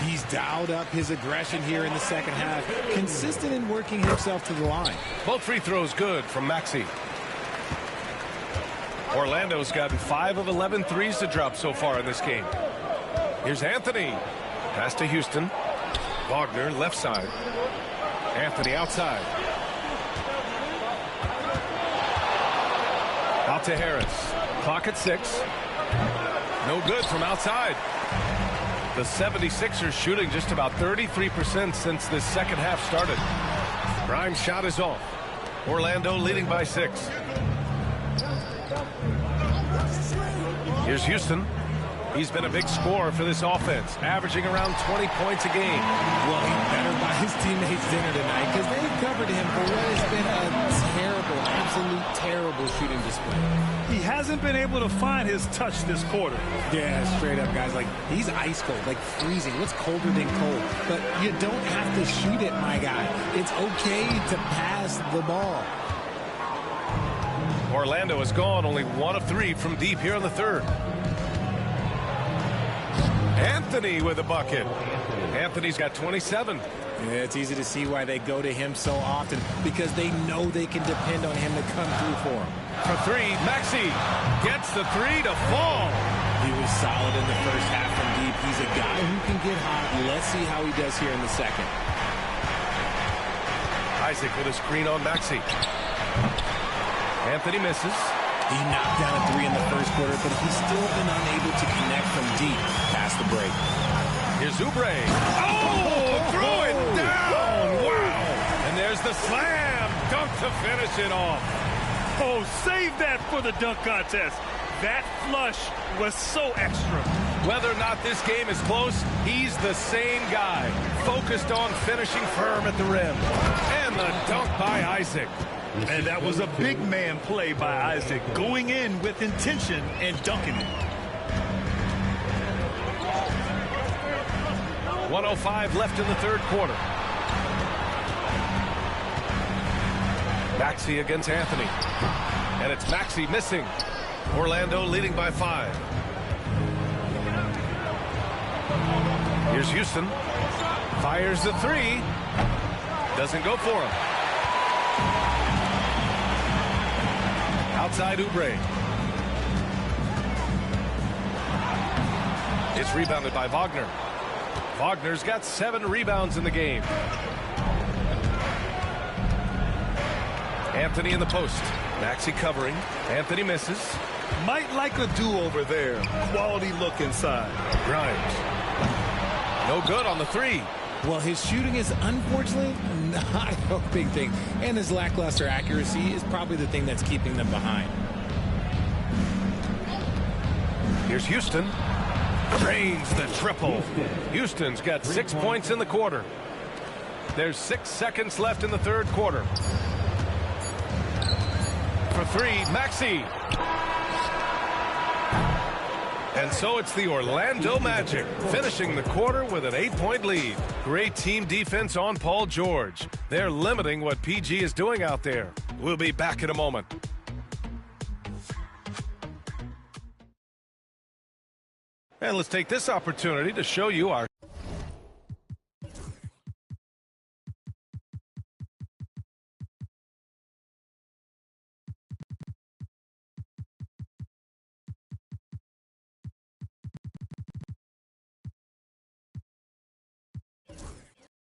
He's dialed up his aggression here in the second half, consistent in working himself to the line. Both free throws good from Maxey. Orlando's gotten 5 of 11 threes to drop so far in this game. Here's Anthony. Pass to Houston. Wagner left side. Anthony outside. Out to Harris. Clock at 6. No good from outside. The 76ers shooting just about 33% since this second half started. Grimes' shot is off. Orlando leading by 6. Here's Houston. He's been a big scorer for this offense, averaging around 20 points a game. Well, he better buy his teammates dinner tonight because they covered him for what has been a terrible, absolute terrible shooting display. He hasn't been able to find his touch this quarter. Yeah, straight up, guys. Like, he's ice cold, like freezing. What's colder than cold? But you don't have to shoot it, my guy. It's okay to pass the ball. Orlando has gone only 1 of 3 from deep here in the 3rd. Anthony with a bucket. Anthony's got 27. Yeah, it's easy to see why they go to him so often, because they know they can depend on him to come through for them. For 3, Maxey gets the 3 to fall. He was solid in the first half from deep. He's a guy who can get hot. Let's see how he does here in the second. Isaac with a screen on Maxey. Anthony misses. He knocked down a 3 in the first quarter, but he's still been unable to connect from deep past the break. Here's Oubre. Oh, throw it down. Wow. And there's the slam dunk to finish it off. Oh, save that for the dunk contest. That flush was so extra. Whether or not this game is close, he's the same guy, focused on finishing firm at the rim. And the dunk by Isaac. And that was a big man play by Isaac, going in with intention and dunking it. 1:05 left in the third quarter. Maxey against Anthony. And it's Maxey missing. Orlando leading by 5. Here's Houston. Fires the 3. Doesn't go for him. Outside Oubre. It's rebounded by Wagner. Wagner's got 7 rebounds in the game. Anthony in the post. Maxey covering. Anthony misses. Might like a do-over there. Quality look inside. Grimes. No good on the 3. Well, his shooting is unfortunately not a big thing. And his lackluster accuracy is probably the thing that's keeping them behind. Here's Houston. Drains the triple. Houston's got 6 points in the quarter. There's 6 seconds left in the third quarter. For 3, Maxey. And so it's the Orlando Magic finishing the quarter with an 8-point lead. Great team defense on Paul George. They're limiting what PG is doing out there. We'll be back in a moment. And let's take this opportunity to show you our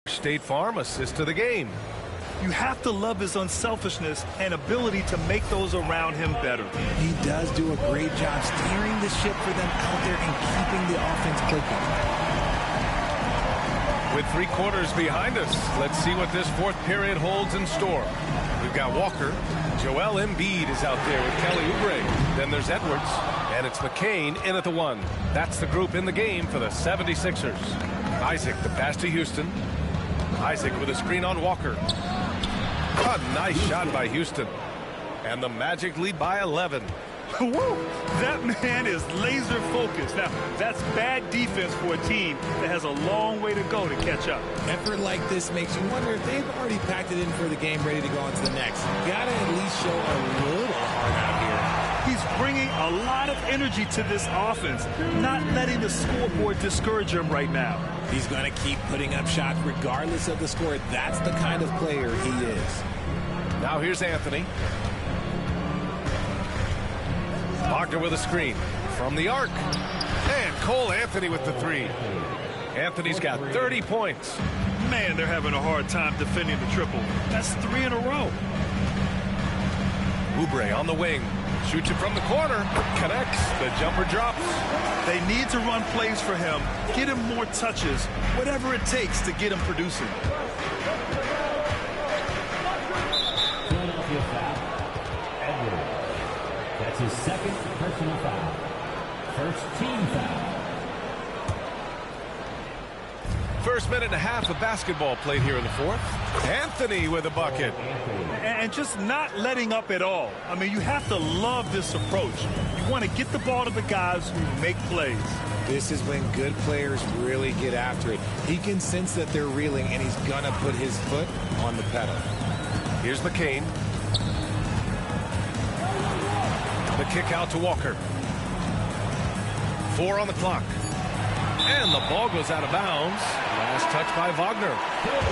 State Farm assist to the game. You have to love his unselfishness and ability to make those around him better. He does do a great job steering the ship for them out there and keeping the offense clicking. With 3 quarters behind us, let's see what this fourth period holds in store. We've got Walker. Joel Embiid is out there with Kelly Oubre. Then there's Edwards. And it's McCain in at the 1. That's the group in the game for the 76ers. Isaac, the pass to Houston. Isaac with a screen on Walker. A nice shot by Houston. And the Magic lead by 11. Woo! That man is laser focused. Now, that's bad defense for a team that has a long way to go to catch up. Effort like this makes you wonder if they've already packed it in for the game, ready to go on to the next. Gotta at least show a little heart out here. He's bringing a lot of energy to this offense, not letting the scoreboard discourage him right now. He's going to keep putting up shots regardless of the score. That's the kind of player he is. Now here's Anthony. Wagner with a screen from the arc. And Cole Anthony with the 3. Anthony's got 30 points. Man, they're having a hard time defending the triple. That's 3 in a row. Oubre on the wing. Shoots it from the corner. Connects. The jumper drops. They need to run plays for him, get him more touches, whatever it takes to get him producing. Philadelphia foul. Edwards. That's his second personal foul. First team foul. First minute and a half of basketball played here in the fourth. Anthony with a bucket. And just not letting up at all. I mean, you have to love this approach. You want to get the ball to the guys who make plays. This is when good players really get after it. He can sense that they're reeling, and he's going to put his foot on the pedal. Here's McCain. The kick out to Walker. 4 on the clock. And the ball goes out of bounds. Last touch by Wagner.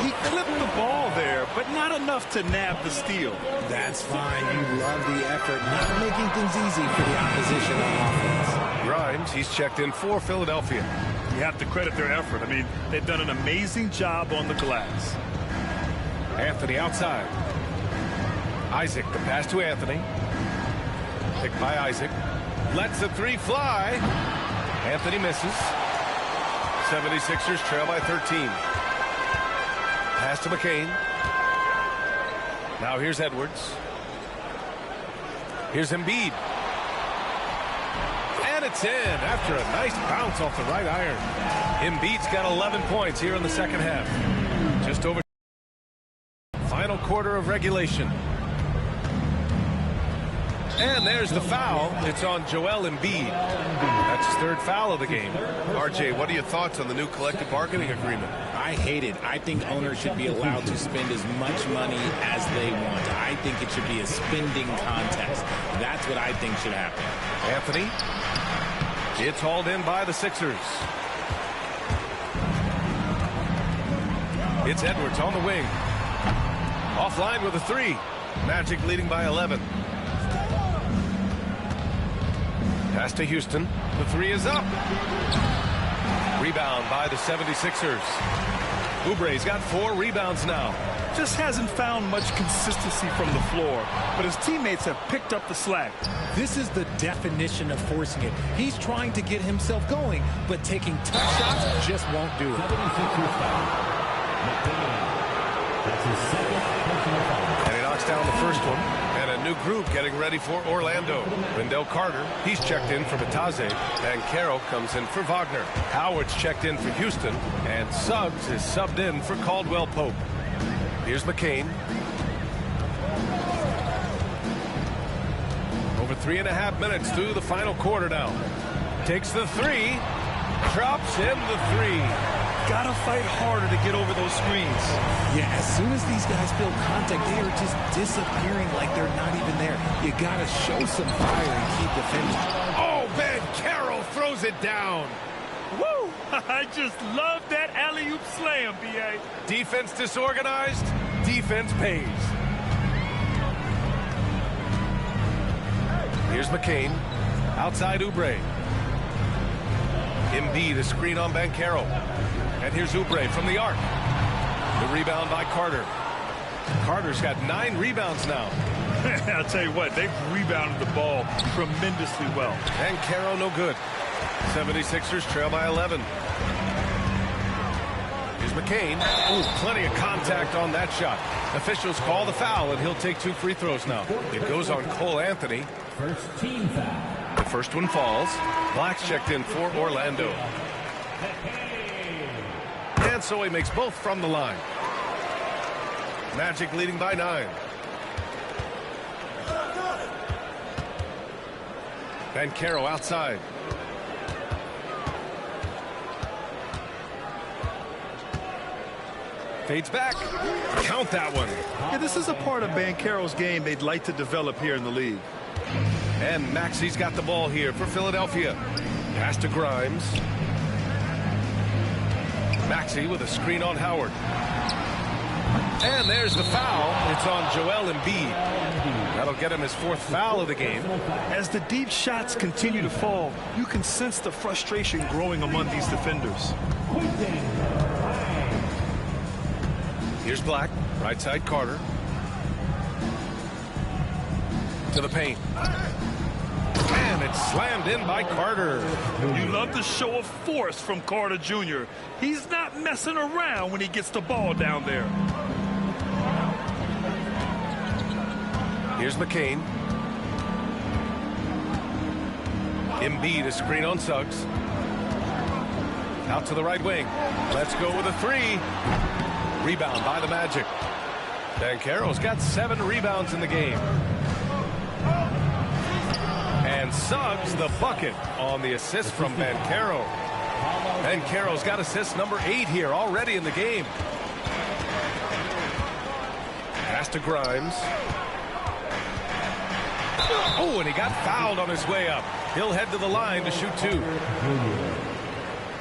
He clipped the ball there, but not enough to nab the steal. That's fine. You love the effort, not making things easy for the opposition on offense. Grimes, he's checked in for Philadelphia. You have to credit their effort. I mean, they've done an amazing job on the glass. Anthony outside. Isaac, the pass to Anthony. Picked by Isaac. Lets the 3 fly. Anthony misses. 76ers trail by 13. Pass to McCain. Now here's Edwards. Here's Embiid. And it's in after a nice bounce off the right iron. Embiid's got 11 points here in the second half. Just over final quarter of regulation. And there's the foul. It's on Joel Embiid. That's his third foul of the game. RJ, what are your thoughts on the new collective bargaining agreement? I hate it. I think owners should be allowed to spend as much money as they want. I think it should be a spending contest. That's what I think should happen. Anthony. It's hauled in by the Sixers. It's Edwards on the wing. Offline with a three. Magic leading by 11. Pass to Houston. The three is up. Rebound by the 76ers. Oubre's got 4 rebounds now. Just hasn't found much consistency from the floor, but his teammates have picked up the slack. This is the definition of forcing it. He's trying to get himself going, but taking tough shots just won't do it. 76ers foul. That's his second personal foul. And he knocks down the first one. And a new group getting ready for Orlando. Wendell Carter, he's checked in for Batase. And Caro comes in for Wagner. Howard's checked in for Houston. And Suggs is subbed in for Caldwell Pope. Here's McCain. Over 3.5 minutes through the final quarter now. Takes the three. Drops in the three. Gotta fight harder to get over those screens. Yeah, as soon as these guys feel contact, they are just disappearing like they're not even there. You gotta show some fire and keep defending. Oh, Ben Carroll throws it down. Woo! I just love that alley-oop slam, B.A. Defense disorganized. Defense pays. Here's McCain. Outside Oubre. Embiid, a screen on Banchero. And here's Oubre from the arc. The rebound by Carter. Carter's got 9 rebounds now. I'll tell you what, they've rebounded the ball tremendously well. And Caro no good. 76ers trail by 11. Here's McCain. Oh, plenty of contact on that shot. Officials call the foul, and he'll take 2 free throws now. It goes on Cole Anthony. First team foul. The first one falls. Black's checked in for Orlando. And so he makes both from the line. Magic leading by 9. Banchero outside. Fades back. Count that one. Yeah, this is a part of Banchero's game they'd like to develop here in the league. And Maxi's got the ball here for Philadelphia. Pass to Grimes. Maxi with a screen on Howard. And there's the foul. It's on Joel Embiid. That'll get him his 4th foul of the game. As the deep shots continue to fall, you can sense the frustration growing among these defenders. Here's Black. Right side Carter. To the paint. And it's slammed in by Carter. You love the show of force from Carter Jr. He's not messing around when he gets the ball down there. Here's McCain. Embiid, a screen on Suggs. Out to the right wing. Let's go with a 3. Rebound by the Magic. Banchero's got 7 rebounds in the game. And Suggs the bucket on the assist from Banchero. Banchero's got assist number 8 here already in the game. Pass to Grimes. Oh, and he got fouled on his way up. He'll head to the line to shoot 2.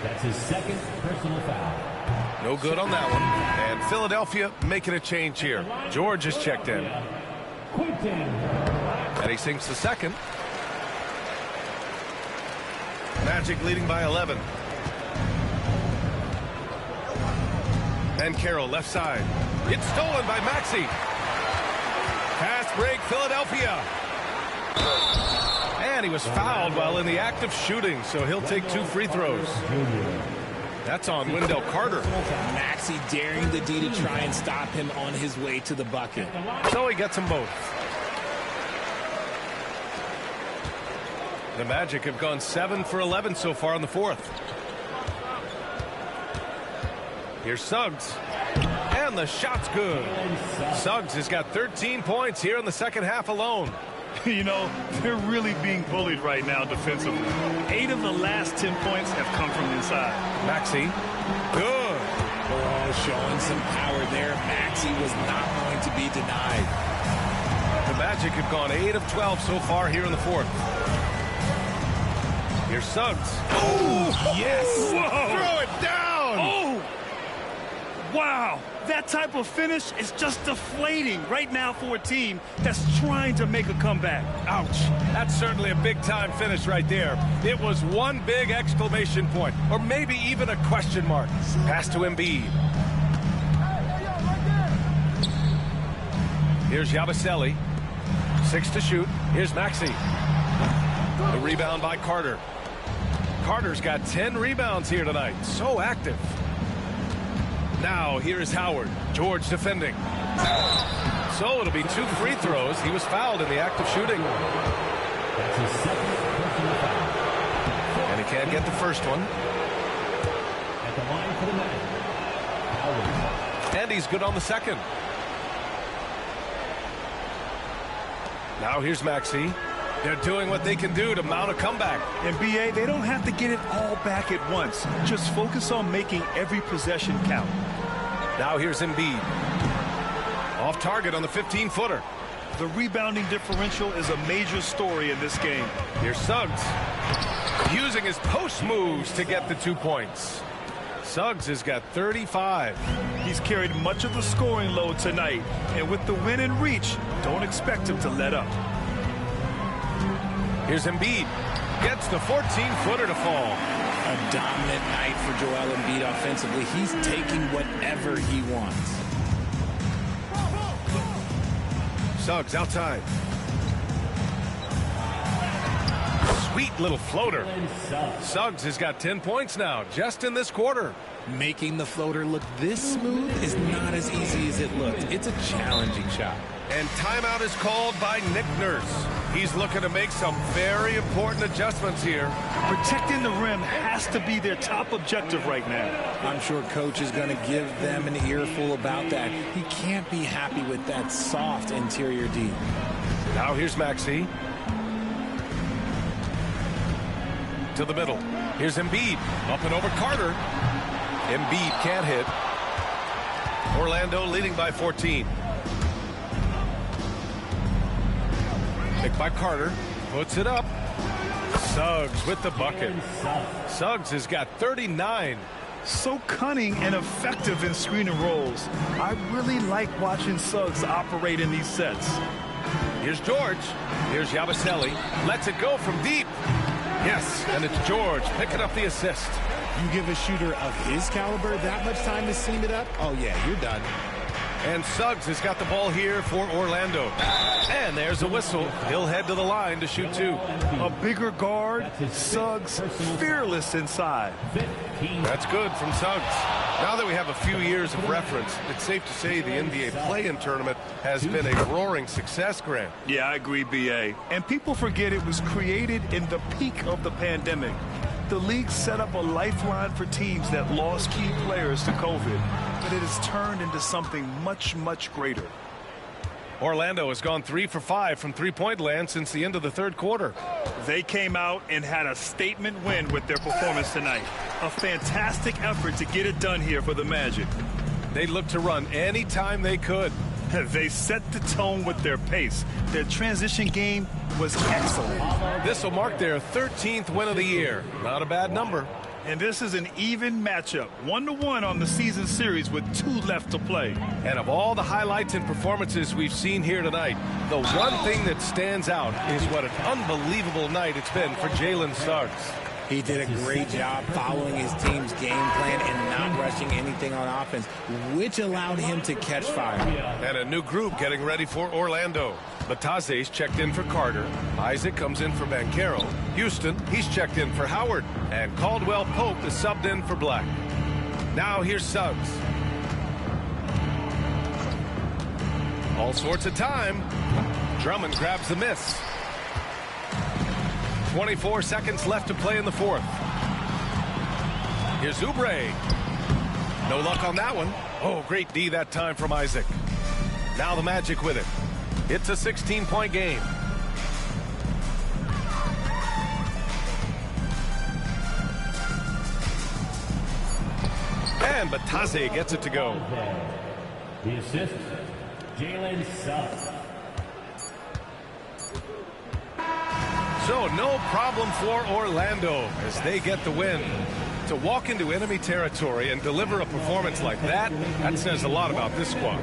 That's his second personal foul. No good on that one. And Philadelphia making a change here. George is checked in. And he sinks the second. Magic leading by 11. And Carroll left side. It's stolen by Maxi. Fast break Philadelphia. And he was fouled while in the act of shooting, so he'll take 2 free throws. That's on Wendell Carter. Maxi daring the D to try and stop him on his way to the bucket. So he gets them both. The Magic have gone 7 for 11 so far in the 4th. Here's Suggs. And the shot's good. Suggs has got 13 points here in the second half alone. You know, they're really being bullied right now defensively. 8 of the last 10 points have come from inside. Maxey, good. Oh, showing some power there. Maxey was not going to be denied. The Magic have gone 8 of 12 so far here in the fourth. Here's Suggs. Oh, yes. Whoa. Throw it down. Oh, wow. That type of finish is just deflating right now for a team that's trying to make a comeback. Ouch. That's certainly a big-time finish right there. It was one big exclamation point, or maybe even a question mark. Pass to Embiid. Here's Yabusele. 6 to shoot. Here's Maxey. The rebound by Carter. Carter's got 10 rebounds here tonight. So active. Now, here's Howard. George defending. So it'll be 2 free throws. He was fouled in the act of shooting. That's his second personal foul. And he can't get the first one. At the line for the Magic, Howard. And he's good on the second. Now here's Maxey. They're doing what they can do to mount a comeback. And BA, they don't have to get it all back at once. Just focus on making every possession count. Now here's Embiid. Off target on the 15-footer. The rebounding differential is a major story in this game. Here's Suggs. Using his post moves to get the 2 points. Suggs has got 35. He's carried much of the scoring load tonight. And with the win in reach, don't expect him to let up. Here's Embiid. Gets the 14-footer to fall. A dominant night for Joel Embiid offensively. He's taking whatever he wants. Suggs outside. Sweet little floater. Suggs has got 10 points now, just in this quarter. Making the floater look this smooth is not as easy as it looked. It's a challenging shot. And timeout is called by Nick Nurse. He's looking to make some very important adjustments here. Protecting the rim has to be their top objective right now. I'm sure coach is going to give them an earful about that. He can't be happy with that soft interior D. Now here's Maxey. To the middle. Here's Embiid. Up and over Carter. Embiid can't hit. Orlando leading by 14. Picked by Carter. Puts it up. Suggs with the bucket. Suggs has got 39. So cunning and effective in screen and rolls. I really like watching Suggs operate in these sets. Here's George. Here's Yabusele. Lets it go from deep. Yes, and it's George picking up the assist. You give a shooter of his caliber that much time to seam it up? Oh, yeah, you're done. And Suggs has got the ball here for Orlando. And there's a whistle. He'll head to the line to shoot 2. A bigger guard, Suggs fearless inside. That's good from Suggs. Now that we have a few years of reference, it's safe to say the NBA play-in tournament has been a roaring success, Grant. Yeah, I agree, BA. And people forget it was created in the peak of the pandemic. The league set up a lifeline for teams that lost key players to COVID, but it has turned into something much, much greater. Orlando has gone 3 for 5 from three-point land since the end of the third quarter. They came out and had a statement win with their performance tonight. A fantastic effort to get it done here for the Magic. They looked to run anytime they could. They set the tone with their pace. Their transition game was excellent. This will mark their 13th win of the year. Not a bad number. And this is an even matchup, 1-1 on the season series with 2 left to play. And of all the highlights and performances we've seen here tonight, the one thing that stands out is what an unbelievable night it's been for Jalen Suggs. He did a great job following his team's game plan and not rushing anything on offense, which allowed him to catch fire. And a new group getting ready for Orlando. Bataze's checked in for Carter. Isaac comes in for Banchero. Houston, he's checked in for Howard. And Caldwell Pope is subbed in for Black. Now here's Suggs. All sorts of time. Drummond grabs the miss. 24 seconds left to play in the fourth. Here's Oubre. No luck on that one. Oh, great D that time from Isaac. Now the Magic with it. It's a 16-point game. And Bataze gets it to go. The assist, Jalen Suggs. So no problem for Orlando as they get the win. To walk into enemy territory and deliver a performance like that says a lot about this squad.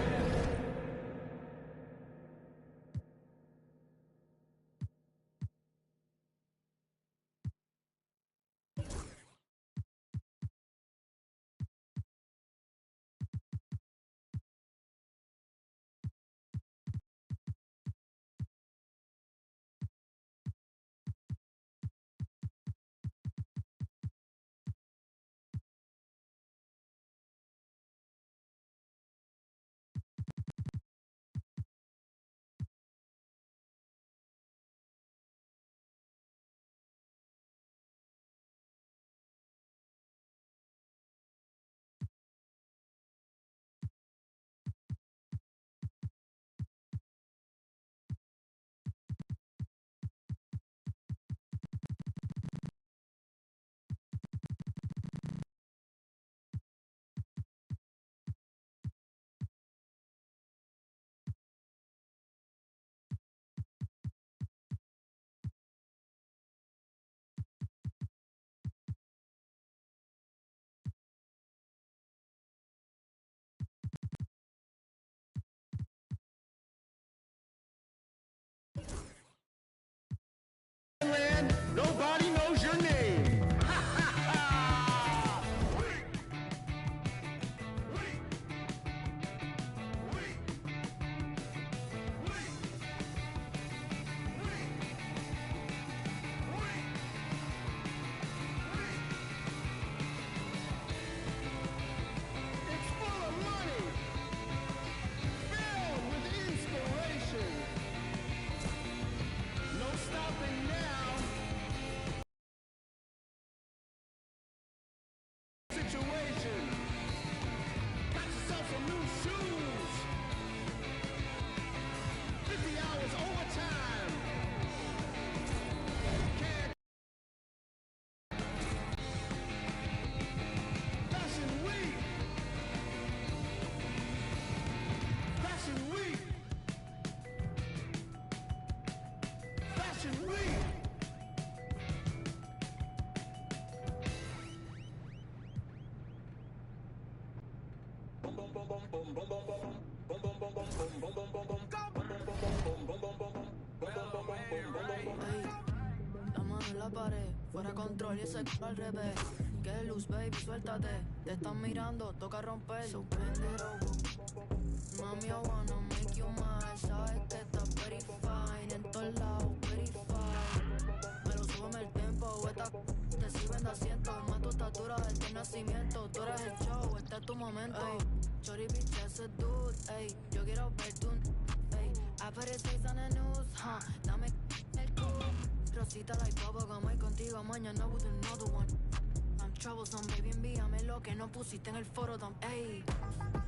Nobody knows your name. It's full of money, filled with inspiration. No stopping now. Situation. Got yourself some new shoes. 50 hours overtime. Fashion Week. Fashion Week. Fashion Week. La mano en la pared, fuera control y ese al revés. Que luz, baby, suéltate. Te están mirando, toca romper. So bend it over. Mami, I wanna make you mine. Sabes que estás very fine. En todos lados, very fine. Pero súbeme el tempo, esta te sirven de asiento. Más tu estatura desde nacimiento. Tú eres el show, este es tu momento. Chori, bitch, ese dude, ey. Yo quiero ver tu, ey. I put his face on the news, dame el culo. Rosita like bubblegum, voy contigo mañana with another one. I'm troublesome, baby, envíame lo que no pusiste en el foro, ey.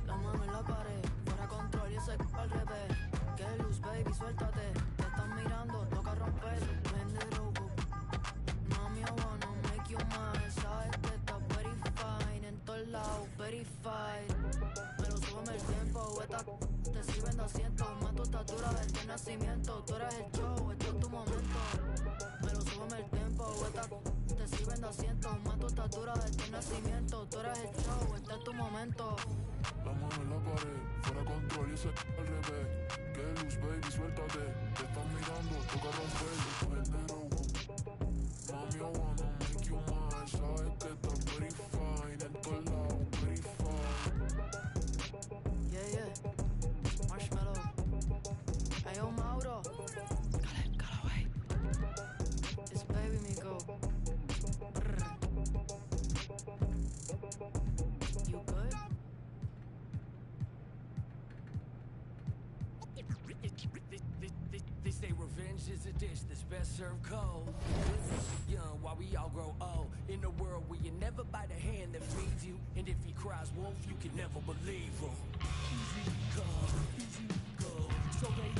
La mano en la pared, fuera control y ese al revés. Que luz, baby, suéltate. Te están mirando, toca romper. Vende loco. Mami, I wanna make you mine. Sabes que estás very fine. En todos lados, very fine. Pero súbeme el tempo, esta te sirven de asiento. Más tu estatura desde nacimiento. Tú eres el show, esto es tu momento. Pero súbeme el tempo, esta te sirven de asiento. Más tu estatura desde nacimiento. Tú eres el show, este es tu momento. La mano en la pared, fuera control y ese al revés. Que luz, baby, suéltate. Te están mirando, toca romper. Vendero, mami, I wanna make you mine. Sabes que estás very fine. En todos lados, very fine. Yeah. Marshmallow. Ayo, Mauro. Cala, wey. It's baby Miko. You good? They say revenge is a dish that's best served cold. Young while we all grow old. In a world where you never bite a hand that feeds you. And if he cries wolf, you can never believe him. Easy come, so they